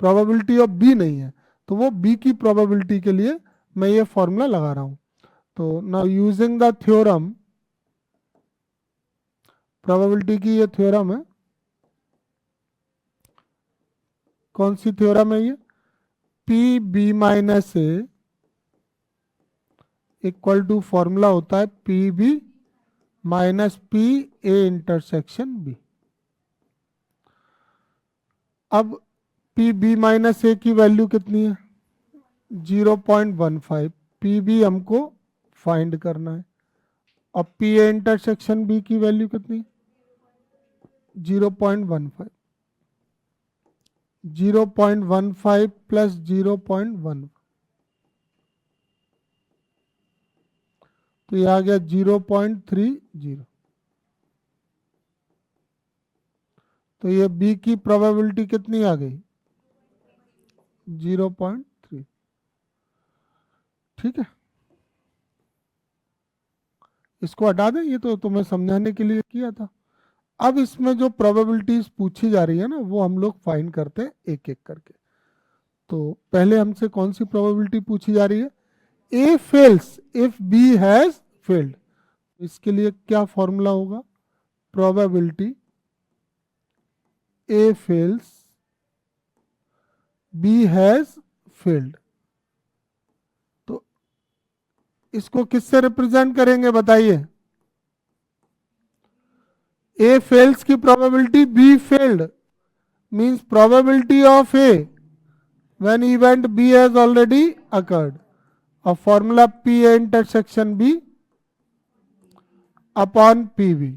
प्रोबेबिलिटी ऑफ बी नहीं है, तो वो बी की प्रोबेबिलिटी के लिए मैं ये फॉर्मूला लगा रहा हूं। तो now using the theorem, probability की ये थ्योरम है, कौन सी थ्योरम है ये? P B minus A equal to formula होता है P B minus P A intersection B. अब पी बी माइनस ए की वैल्यू कितनी है? 0.15। पी बी हमको फाइंड करना है, और पी ए इंटरसेक्शन बी की वैल्यू कितनी? 0.15। 0.15 प्लस 0.1, तो ये आ गया 0.30। तो ये बी की प्रोबेबिलिटी कितनी आ गई? 0.3। ठीक है, इसको हटा दें, ये तो तुम्हें समझाने के लिए किया था। अब इसमें जो प्रोबेबिलिटीज पूछी जा रही है ना वो हम लोग फाइंड करते हैं एक एक करके। तो पहले हमसे कौन सी प्रोबेबिलिटी पूछी जा रही है? A fails if B has failed. इसके लिए क्या फॉर्मूला होगा? probability A fails, B has failed। तो इसको किससे रिप्रेजेंट करेंगे बताइए? A fails की probability B failed means probability of A when event B has already occurred। और formula P A intersection B upon PV।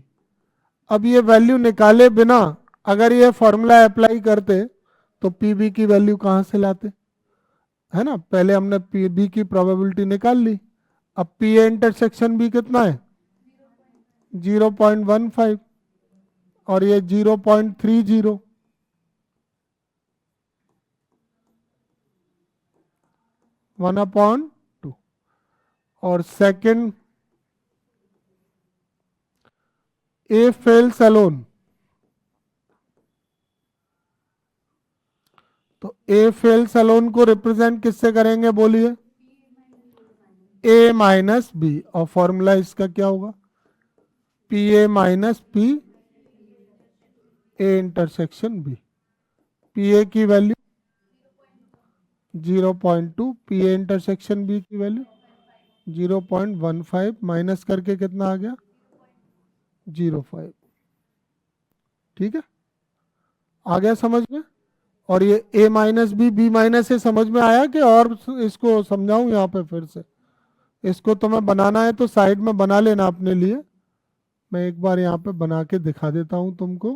अब ये वैल्यू निकाले बिना अगर ये फॉर्मूला अप्लाई करते तो PB की वैल्यू कहाँ से लाते? है ना, पहले हमने PB की प्रोबेबिलिटी निकाल ली। अब PA इंटरसेक्शन B कितना है? 0.15 और ये 0.30। One upon two. और सेकंड A फेल्स अलोन, तो A फेल्स अलोन को रिप्रेजेंट किससे करेंगे बोलिए? A minus B. और फॉर्मूला इसका क्या होगा? PA minus P A intersection B। PA की वैल्यू 0.2, PA इंटरसेक्शन B की वैल्यू 0.15 माइनस करके कितना आ गया? 0.5। ठीक है, आ गया समझ में? और ये A माइनस B माइनस से समझ में आया कि और इसको समझाऊं यहाँ पे फिर से? इसको तो मैं बनाना है तो साइड में बना लेना अपने लिए। मैं एक बार यहाँ पे बना के दिखा देता हूँ तुमको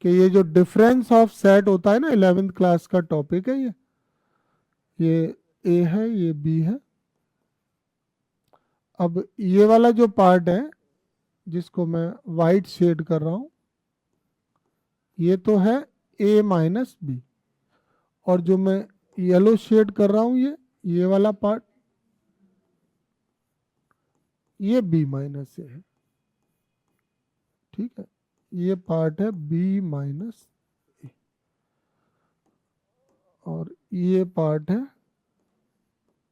कि ये जो डिफरेंस ऑफ सेट होता है ना, 11th क्लास का टॉपिक है ये A है, ये B है। अब ये वाला जो पार्ट है जिसको मैं वाइट शेड कर रहा हूँ, ये तो है A माइनस बी। और जो मैं येलो शेड कर रहा हूँ ये वाला पार्ट, ये B माइनस से है। ठीक है, ये पार्ट है B माइनस ए और ये पार्ट है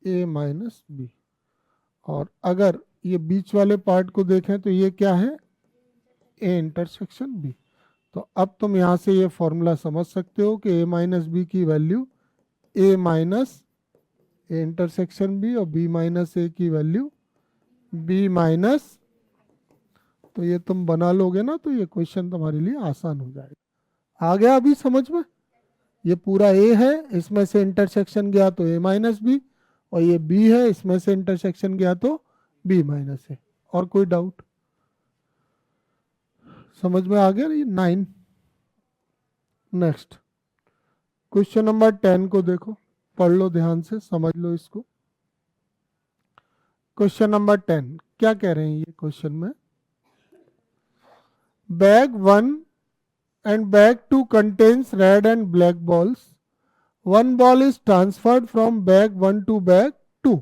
A माइनस बी। और अगर ये बीच वाले पार्ट को देखें तो ये क्या है? A intersection B। तो अब तुम यहां से ये फॉर्मूला समझ सकते हो कि A माइनस बी की value A minus A intersection B और B माइनस A की वैल्यू B माइनस। तो ये तुम बना लोगे ना तो ये क्वेश्चन तुम्हारे लिए आसान हो जाएगा। आ गया अभी समझ में? ये पूरा A है, इसमें से इंटरसेक्शन गया तो A माइनस बी, और ये B है, इसमें से इंटरसेक्शन गया तो B माइनस ए। और कोई डाउट? समझ में आ गया? ये 9। नेक्स्ट क्वेश्चन नंबर 10 को देखो, पढ़ लो ध्यान से, समझ लो इसको। क्वेश्चन नंबर 10 क्या कह रहे हैं ये क्वेश्चन में? Bag 1 and bag 2 contains red and black balls. One ball is transferred from bag 1 to bag 2.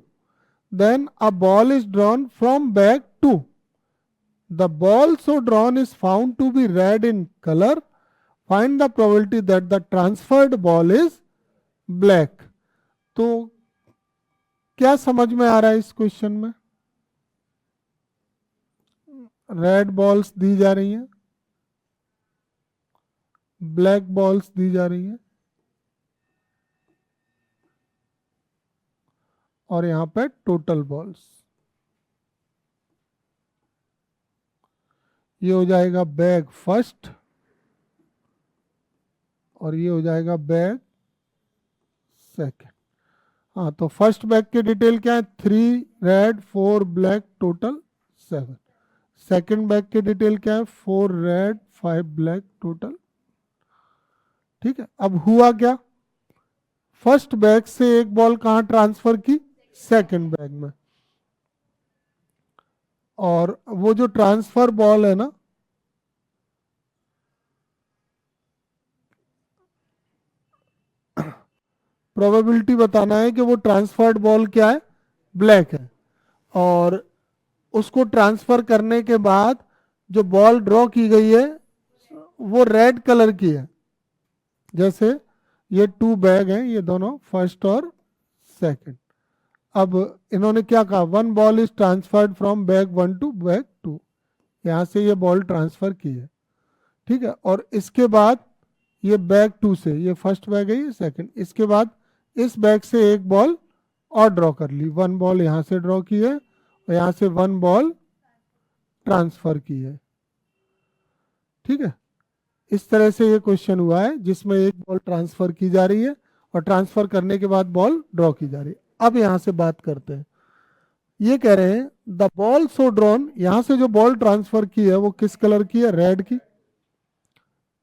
Then a ball is drawn from bag 2. The ball so drawn is found to be red in color. Find the probability that the transferred ball is black. तो क्या समझ में आ रहा है इस क्वेश्चन में? रेड बॉल्स दी जा रही हैं, ब्लैक बॉल्स दी जा रही हैं, और यहां पे टोटल बॉल्स। ये हो जाएगा बैग फर्स्ट और ये हो जाएगा बैग सेकंड। हाँ, तो फर्स्ट बैग की डिटेल क्या है? 3 red 4 black total 7। Second bag की डिटेल क्या है? 4 रेड 5 ब्लैक टोटल। ठीक है, अब हुआ क्या? फर्स्ट बैग से एक बॉल कहां ट्रांसफर की? सेकंड बैग में। और वो जो ट्रांसफर बॉल है ना, प्रोबेबिलिटी बताना है कि वो ट्रांसफर्ड बॉल क्या है? ब्लैक है। और उसको ट्रांसफर करने के बाद जो बॉल ड्रॉ की गई है वो रेड कलर की है। जैसे ये 2 बैग हैं, ये दोनों फर्स्ट और सेकंड। अब इन्होंने क्या कहा? 1 ball is transferred from bag 1 to bag 2। यहाँ से ये बॉल ट्रांसफर की है, ठीक है। और इसके बाद ये बैग 2 से, ये फर्स्ट बैग है, ये सेकंड, इसके बाद इस बैग से एक बॉल और ड्रॉ कर ली, 1 बॉल यहाँ से ड्रॉ की है और यहाँ से 1 बॉल ट्रांसफर की है, ठीक है। इस तरह से ये क्वेश्चन हुआ है जिसमें एक बॉल ट्रांसफर की जा रही है और ट्रांसफर करने के बाद बॉल ड्रॉ की जा रही है। अब यहां से बात करते हैं, ये कह रहे हैं द बॉल सो ड्रॉन, यहां से जो बॉल ट्रांसफर की है वो किस कलर की है, रेड की।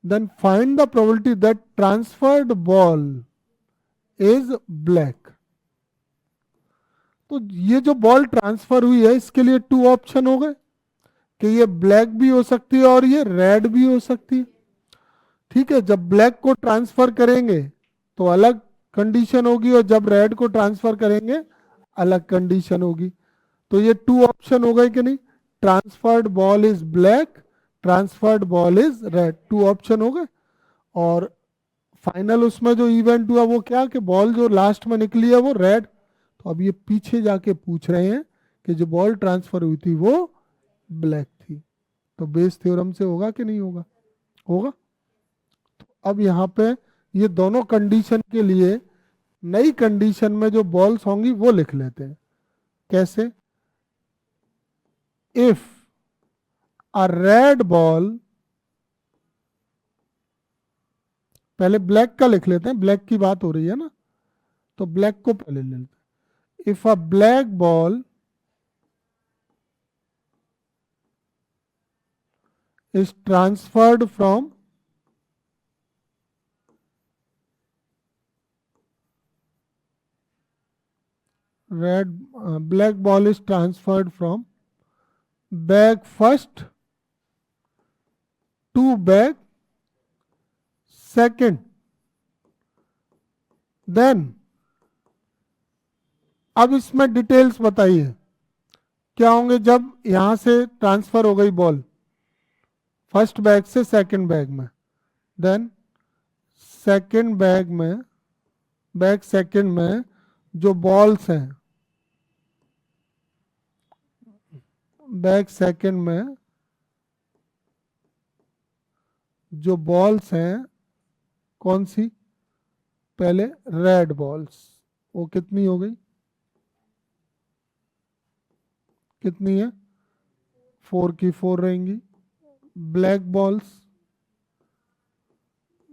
Then find the probability that transferred ball is black. तो ये जो बॉल ट्रांसफर हुई है इसके लिए 2 ऑप्शन हो गए कि ये ब्लैक भी हो सकती है और ये रेड भी हो सकती है, ठीक है। जब ब्लैक को ट्रांसफर करेंगे तो अलग कंडीशन होगी और जब रेड को ट्रांसफर करेंगे अलग कंडीशन होगी। तो ये 2 ऑप्शन हो गए कि नहीं, transferred ball is black, transferred ball is red, 2 option हो गए। और फाइनल उसमें जो इवेंट हुआ वो क्या, कि बॉल जो लास्ट में निकली है वो रेड। तो अब ये पीछे जाके पूछ रहे हैं कि जो बॉल ट्रांसफर हुई थी वो ब्लैक थी। तो बेस थ्योरम से होगा कि नहीं होगा, होगा। तो अब यहाँ पे ये दोनों कंडीशन के लिए नई कंडीशन में जो बॉल्स होंगी वो लिख लेते हैं। कैसे, इफ अ रेड बॉल, पहले ब्लैक का लिख लेते हैं, ब्लैक की बात हो रही है ना, तो ब्लैक को पहले ले लेते हैं। If a black ball is transferred from black ball is transferred from bag first to bag second, then अब इसमें डिटेल्स बताइए क्या होंगे जब यहां से ट्रांसफर हो गई बॉल फर्स्ट बैग से सेकंड बैग में। देन सेकंड बैग में, बैग सेकंड में जो बॉल्स हैं, बैग सेकंड में जो बॉल्स हैं, कौन सी, पहले रेड बॉल्स, वो कितनी हो गई, कितनी है, 4 की 4 रहेंगी। ब्लैक बॉल्स,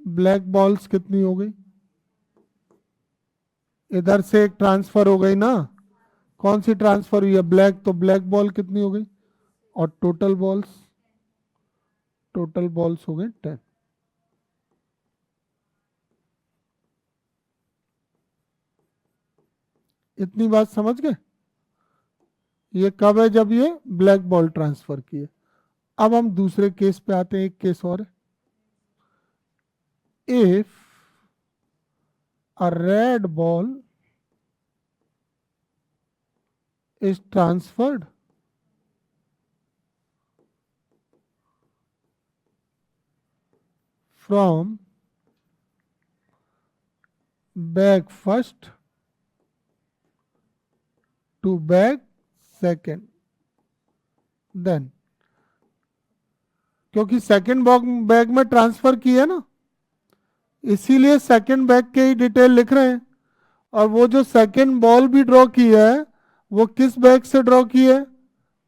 ब्लैक बॉल्स कितनी हो गई, इधर से एक ट्रांसफर हो गई ना, कौन सी ट्रांसफर हुई है, ब्लैक, तो ब्लैक बॉल कितनी हो गई। और टोटल बॉल्स, टोटल बॉल्स हो गए 10। इतनी बात समझ गए। ये कब है, जब ये ब्लैक बॉल ट्रांसफर की है। अब हम दूसरे केस पे आते हैं, एक केस और है। If a red ball is transferred from bag first to bag second, देन क्योंकि सेकेंड बैग में ट्रांसफर की है ना, इसीलिए सेकेंड बैग के ही डिटेल लिख रहे हैं। और वो जो सेकेंड बॉल भी ड्रॉ की है वो किस बैग से ड्रॉ की है,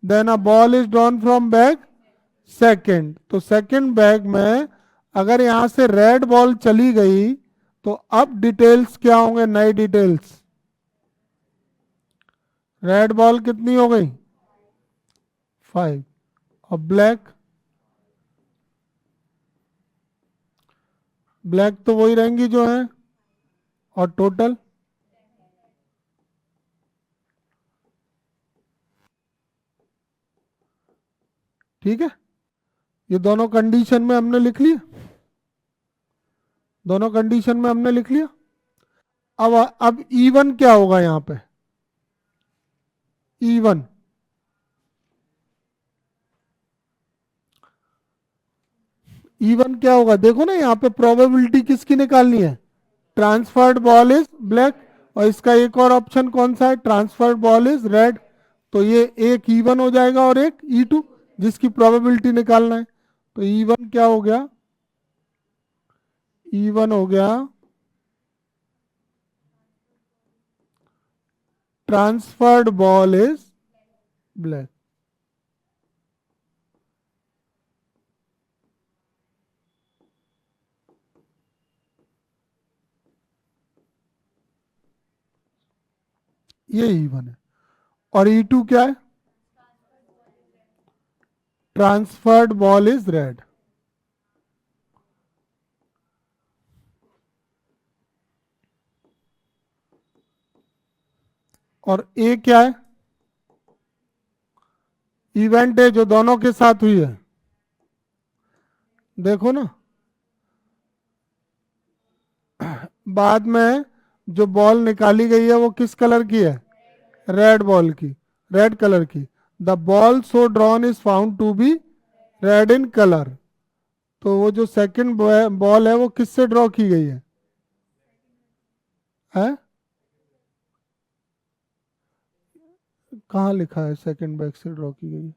then a ball is drawn from bag second. तो सेकेंड बैग में अगर यहां से रेड बॉल चली गई तो अब डिटेल्स क्या होंगे, नए डिटेल्स। रेड बॉल कितनी हो गई, 5, और ब्लैक, ब्लैक तो वही रहेंगी जो है, और टोटल, ठीक है। ये दोनों कंडीशन में हमने लिख लिया, दोनों कंडीशन में हमने लिख लिया। अब इवन क्या होगा यहां पे, इवन, इवन क्या होगा, देखो ना यहाँ पे प्रोबेबिलिटी किसकी निकालनी है, ट्रांसफर्ड बॉल इज ब्लैक, और इसका एक और ऑप्शन कौन सा है, ट्रांसफर्ड बॉल इज रेड। तो ये एक E1 हो जाएगा और एक E2। जिसकी प्रोबेबिलिटी निकालना है। तो E1 क्या हो गया, E1 हो गया ट्रांसफर्ड बॉल इज ब्लैक। ये E1 है। और E2 क्या है, ट्रांसफर्ड बॉल इज रेड। और ए क्या है, इवेंट है जो दोनों के साथ हुई है। देखो ना, बाद में जो बॉल निकाली गई है वो किस कलर की है, रेड बॉल की, रेड कलर की। The ball so drawn is found to be red in colour. तो वो जो सेकंड बॉल है वो किससे ड्रॉ की गई है? कहाँ लिखा है सेकंड बैग से ड्रॉ की गई?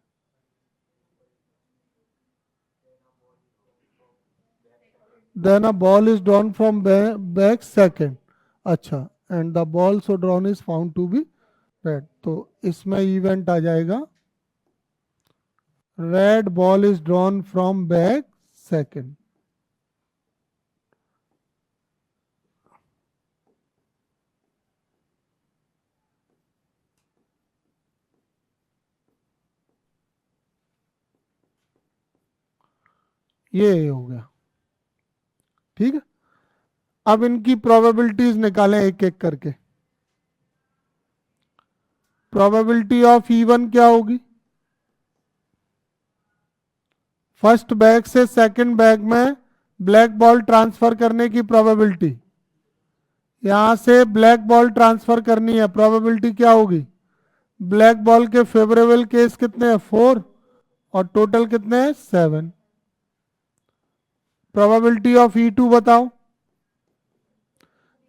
Then a ball is drawn from bag second. अच्छा, and the ball so drawn is found to be red. तो इसमें इवेंट आ जाएगा red ball is drawn from bag second. ये हो गया, ठीक है। अब इनकी प्रोबेबिलिटीज निकालें एक एक करके। प्रोबेबिलिटी ऑफ E1 क्या होगी, फर्स्ट बैग से सेकंड बैग में ब्लैक बॉल ट्रांसफर करने की प्रोबेबिलिटी। यहां से ब्लैक बॉल ट्रांसफर करनी है, प्रोबेबिलिटी क्या होगी, ब्लैक बॉल के फेवरेबल केस कितने हैं, 4, और टोटल कितने हैं, 7। प्रोबेबिलिटी ऑफ E2 बताओ,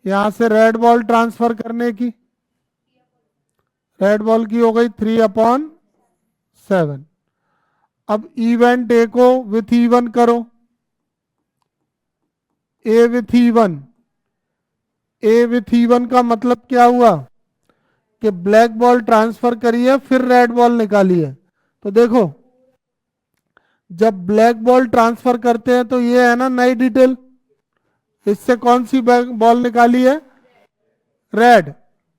यहां से रेड बॉल ट्रांसफर करने की, रेड बॉल की हो गई 3/7। अब इवेंट ए को विथ E1 करो, ए with E1। A with E1 का मतलब क्या हुआ कि ब्लैक बॉल ट्रांसफर करी है फिर रेड बॉल निकाली है। तो देखो, जब ब्लैक बॉल ट्रांसफर करते हैं तो ये है ना नई डिटेल, इससे कौन सी बॉल निकाली है, रेड।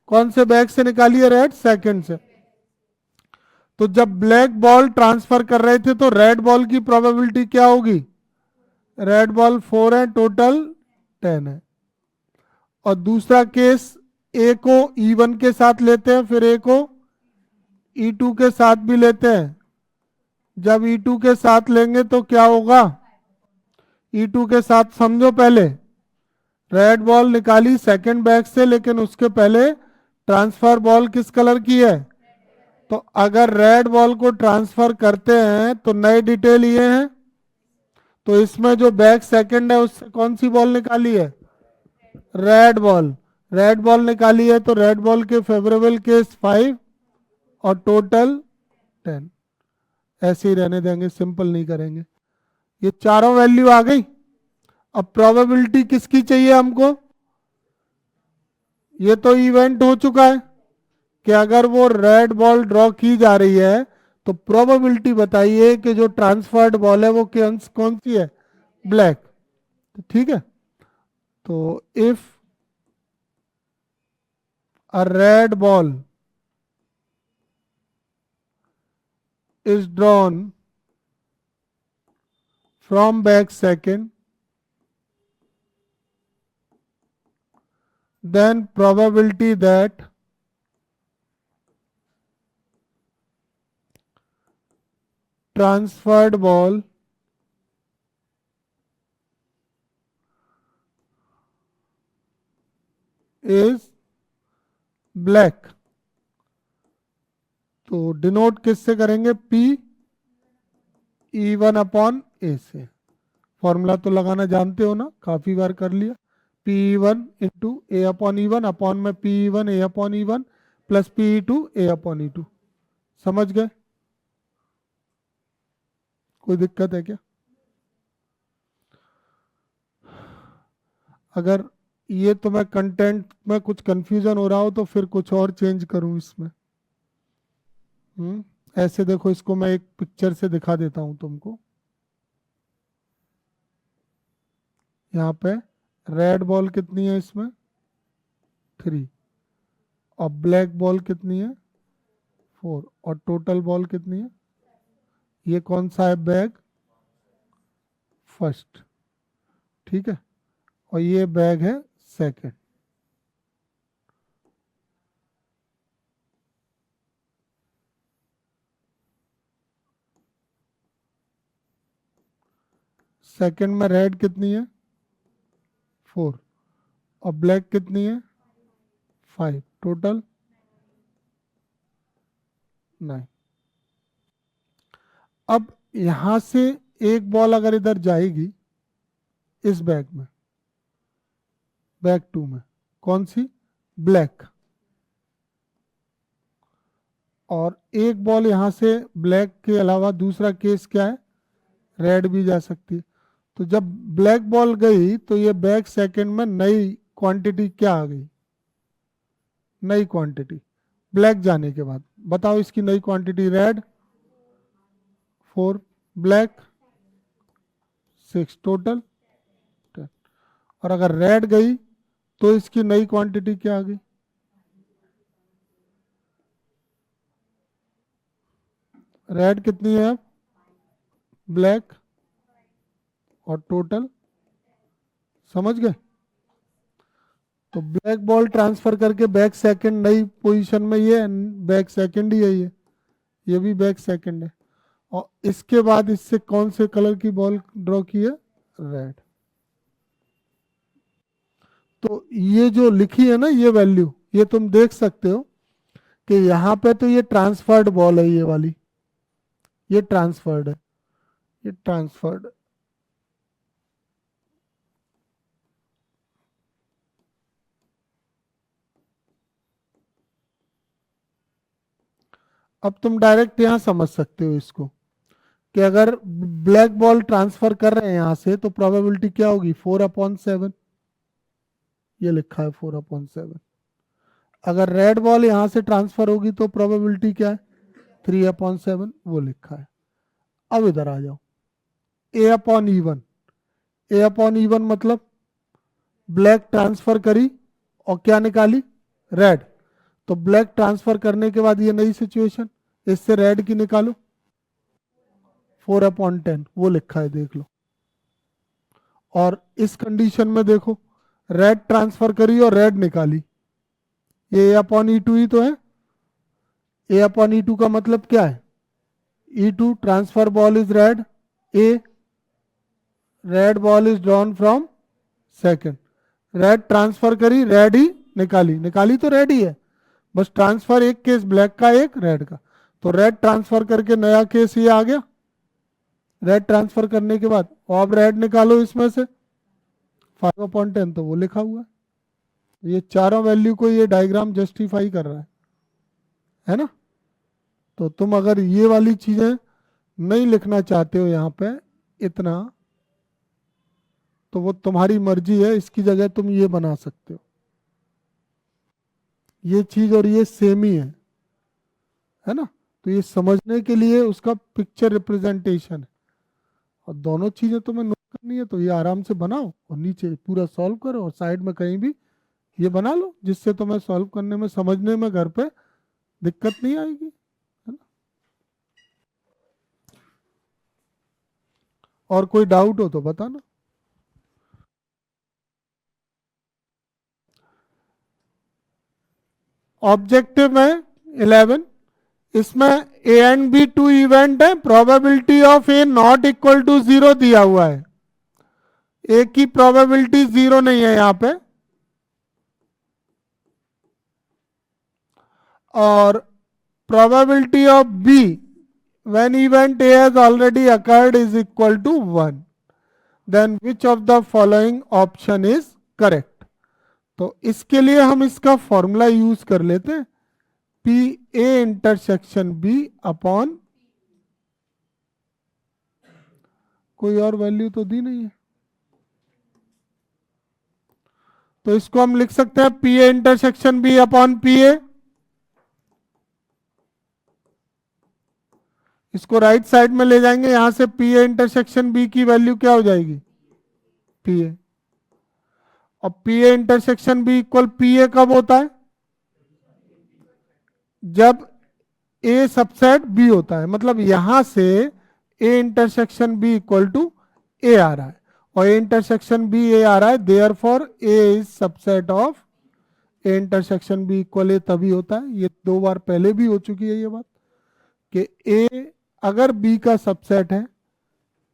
कौन से बैग से निकाली है, रेड सेकंड से। तो जब ब्लैक बॉल ट्रांसफर कर रहे थे तो रेड बॉल की प्रोबेबिलिटी क्या होगी, रेड बॉल 4 है, टोटल 10 है। और दूसरा केस, ए को E1 के साथ लेते हैं, फिर ए को E2 के साथ भी लेते हैं। जब E2 के साथ लेंगे तो क्या होगा, E2 के साथ समझो, पहले रेड बॉल निकाली सेकंड बैग से, लेकिन उसके पहले ट्रांसफर बॉल किस कलर की है। तो अगर रेड बॉल को ट्रांसफर करते हैं तो नई डिटेल ये है, तो इसमें जो बैग सेकंड है उससे कौन सी बॉल निकाली है, रेड बॉल। रेड बॉल निकाली है तो रेड बॉल के फेवरेबल केस 5 और टोटल 10। ऐसे ही रहने देंगे, सिंपल नहीं करेंगे। ये चारों वैल्यू आ गई। अब प्रोबेबिलिटी किसकी चाहिए हमको, ये तो इवेंट हो चुका है कि अगर वो रेड बॉल ड्रॉ की जा रही है तो प्रोबेबिलिटी बताइए कि जो ट्रांसफर्ड बॉल है वो कौन सी है, ब्लैक। तो ठीक है, तो if a red ball is drawn from back second, then probability that transferred ball is black। तो डिनोट किससे करेंगे, P E1/A से। फॉर्मूला तो लगाना जानते हो ना, काफी बार कर लिया। P1 × A/E1 अपॉन में P1 A/E1 plus P2 A/E2। समझ गए। कोई दिक्कत है क्या? अगर ये तुम्हें कंटेंट में कुछ कंफ्यूजन हो रहा हो तो फिर कुछ और चेंज करूं इसमें। ऐसे देखो, इसको मैं एक पिक्चर से दिखा देता हूं तुमको। यहाँ पे रेड बॉल कितनी है इसमें? 3। और ब्लैक बॉल कितनी है? 4। और टोटल बॉल कितनी है? ये कौन सा है बैग? फर्स्ट, ठीक है। और ये बैग है सेकंड। सेकंड में रेड कितनी है? 4। और ब्लैक कितनी है? 5। टोटल 9। अब यहां से एक बॉल अगर इधर जाएगी इस बैग में, बैग 2 में, कौन सी? ब्लैक। और एक बॉल यहां से ब्लैक के अलावा दूसरा केस क्या है? रेड भी जा सकती है। तो जब ब्लैक बॉल गई तो ये बैग सेकंड में नई क्वांटिटी क्या आ गई? नई क्वांटिटी ब्लैक जाने के बाद। बताओ इसकी नई क्वांटिटी। Red 4, black 6, total 10। और अगर रेड गई तो इसकी नई क्वांटिटी क्या आ गई? रेड कितनी है अब? ब्लैक और टोटल। समझ गए? तो ब्लैक बॉल ट्रांसफर करके बैक सेकंड नई पोजीशन में, ये बैक सेकंड ही है, ये भी बैक सेकंड है। और इसके बाद इससे कौन से कलर की बॉल ड्रॉ की है? रेड। तो ये जो लिखी है ना ये वैल्यू, ये तुम देख सकते हो कि यहाँ पे तो ये ट्रांसफर्ड बॉल है, ये वाली, ये ट्रांसफर्ड है, ये ट्रांसफर्ड। अब तुम डायरेक्ट यहां समझ सकते हो इसको कि अगर ब्लैक बॉल ट्रांसफर कर रहे हैं यहां से तो प्रोबेबिलिटी क्या होगी? 4/7। ये लिखा है 4/7। अगर रेड बॉल यहां से ट्रांसफर होगी तो प्रोबेबिलिटी क्या है? 3/7। वो लिखा है। अब इधर आ जाओ। A/E1। A/E1 मतलब ब्लैक ट्रांसफर करी और क्या निकाली? रेड। तो ब्लैक ट्रांसफर करने के बाद ये नई सिचुएशन, इससे रेड की निकालो। 4/10 वो लिखा है, देख लो। और इस कंडीशन में देखो, रेड ट्रांसफर करी और रेड निकाली, ये A/E2 ही तो है। A/E2 का मतलब क्या है? E2 transfer ball is red, A red ball is drawn from second. Red transfer करी, रेड ही निकाली, निकाली तो रेड ही है, बस ट्रांसफर एक केस ब्लैक का एक रेड का। तो रेड ट्रांसफर करके नया केस ये आ गया। रेड ट्रांसफर करने के बाद अब रेड निकालो इसमें से, 5/10 तो वो लिखा हुआ है। ये चारों वैल्यू को ये डायग्राम जस्टिफाई कर रहा है ना? तो तुम अगर ये वाली चीजें नहीं लिखना चाहते हो यहाँ पे इतना, तो वो तुम्हारी मर्जी है, इसकी जगह तुम ये बना सकते हो। ये चीज और ये सेम ही है ना? तो ये समझने के लिए उसका पिक्चर रिप्रेजेंटेशन है। और दोनों चीजें तुम्हें नोट करनी है तो ये आराम से बनाओ और नीचे पूरा सॉल्व करो और साइड में कहीं भी ये बना लो, जिससे तुम्हें सॉल्व करने में, समझने में घर पे दिक्कत नहीं आएगी, है ना? और कोई डाउट हो तो बताना। ऑब्जेक्टिव में 11, इसमें A and B two event है, probability of A not equal to 0 दिया हुआ है। ए की प्रोबेबिलिटी 0 नहीं है यहां पे, और probability of B when event A has already occurred is equal to 1, then which of the following option is correct? तो इसके लिए हम इसका फॉर्मूला यूज कर लेते हैं, P A intersection B upon कोई और वैल्यू तो दी नहीं है, तो इसको हम लिख सकते हैं P A intersection B upon P A. इसको राइट साइड में ले जाएंगे, यहां से पी ए इंटरसेक्शन बी की वैल्यू क्या हो जाएगी, पी ए। और P A intersection B equal P A कब होता है, जब ए सबसेट बी होता है। मतलब यहां से A intersection B equal to A आ रहा है, और ए इंटरसेक्शन बी ए आ रहा है, therefore A is subset of A intersection B equal A तभी होता है। ये 2 बार पहले भी हो चुकी है ये बात कि ए अगर बी का सबसेट है,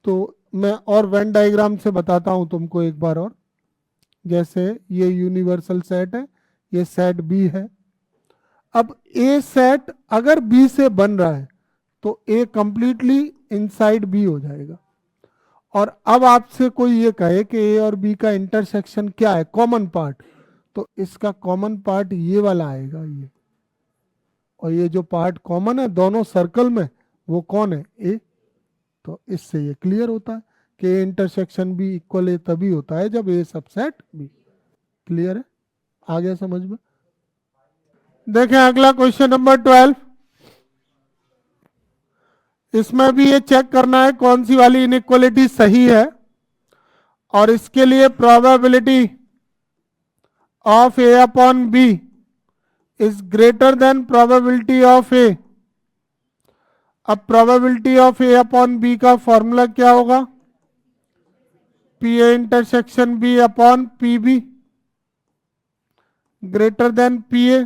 तो मैं और वेन डायग्राम से बताता हूं तुमको एक बार और। जैसे ये यूनिवर्सल सेट है, ये सेट बी है। अब ए सेट अगर बी से बन रहा है तो ए कंप्लीटली इनसाइड बी हो जाएगा। और अब आपसे कोई ये कहे कि ए और बी का इंटरसेक्शन क्या है, कॉमन पार्ट, तो इसका कॉमन पार्ट ये वाला आएगा, ये। और ये जो पार्ट कॉमन है दोनों सर्कल में, वो कौन है, ए। तो इससे ये क्लियर होता है कि ए इंटरसेक्शन बी इक्वल ए तभी होता है जब ए सबसेट बी। क्लियर है, आ गया समझ में। देखें अगला क्वेश्चन नंबर 12। इसमें भी ये चेक करना है कौन सी वाली इनइक्वालिटी सही है, और इसके लिए probability of A upon B is greater than probability of A. अब probability of A upon B का फॉर्मूला क्या होगा, P A intersection B upon P B greater than P A.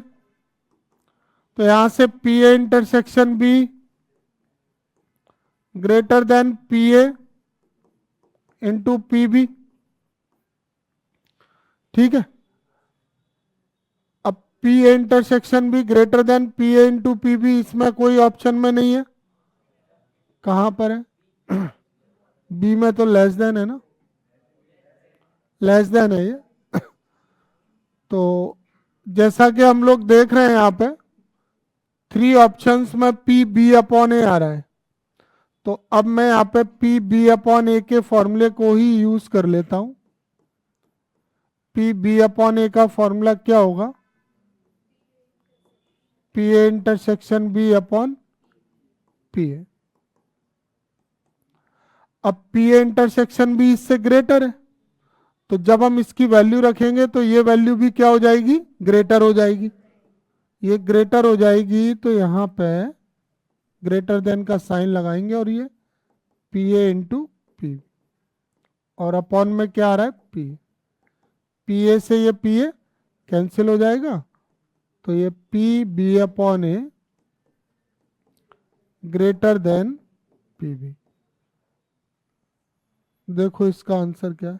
तो यहां से P A intersection B greater than P A into P B. ठीक है, अब P A intersection B greater than P A into P B, इसमें कोई ऑप्शन में नहीं है। कहां पर है, बी में तो लेस देन है ना, लेस देन है ये। तो जैसा कि हम लोग देख रहे हैं यहां पे 3 ऑप्शंस में पी बी अपॉन ए आ रहा है, तो अब मैं यहाँ पे पी बी अपॉन ए के फॉर्मूले को ही यूज कर लेता हूं। पी बी अपॉन ए का फॉर्मूला क्या होगा, P A intersection B upon P A. अब पी ए इंटरसेक्शन बी इससे ग्रेटर है, तो जब हम इसकी वैल्यू रखेंगे तो ये वैल्यू भी क्या हो जाएगी, ग्रेटर हो जाएगी। ये ग्रेटर हो जाएगी तो यहाँ पे ग्रेटर देन का साइन लगाएंगे, और ये पी ए इंटू पी, और अपॉन में क्या आ रहा है, पी। पी ए से ये पी ए कैंसिल हो जाएगा, तो ये पी बी अपॉन ए ग्रेटर देन पी बी। देखो इसका आंसर क्या है,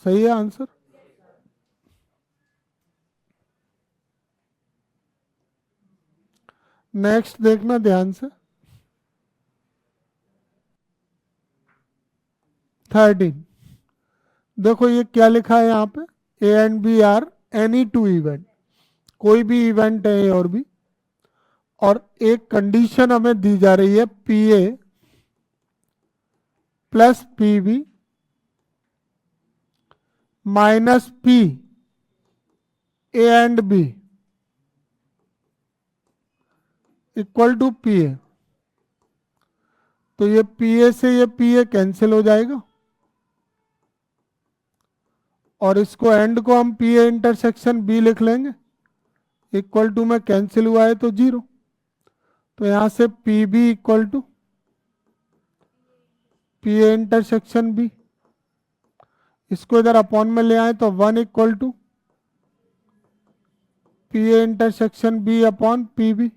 सही है आंसर। नेक्स्ट देखना ध्यान से, 13। देखो ये क्या लिखा है यहाँ पे, A and B are any 2 event, कोई भी इवेंट है ए और बी, और एक कंडीशन हमें दी जा रही है P A plus P B minus P A and B equal to P A. तो ये पी ए से ये पी ए कैंसिल हो जाएगा, और इसको एंड को हम पी ए इंटरसेक्शन बी लिख लेंगे, इक्वल टू में कैंसिल हुआ है तो 0। तो यहां से P B equal to P A intersection B, इसको इधर अपॉन में ले आए तो 1 equal to P A intersection B upon P B.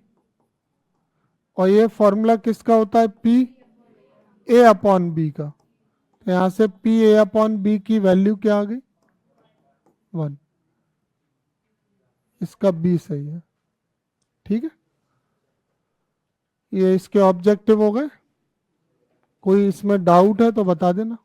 और ये फॉर्मूला किसका होता है, पी ए अपॉन बी का। तो यहां से पी ए अपॉन बी की वैल्यू क्या आ गई, 1। इसका बी सही है। ठीक है, ये इसके ऑब्जेक्टिव हो गए। कोई इसमें डाउट है तो बता देना।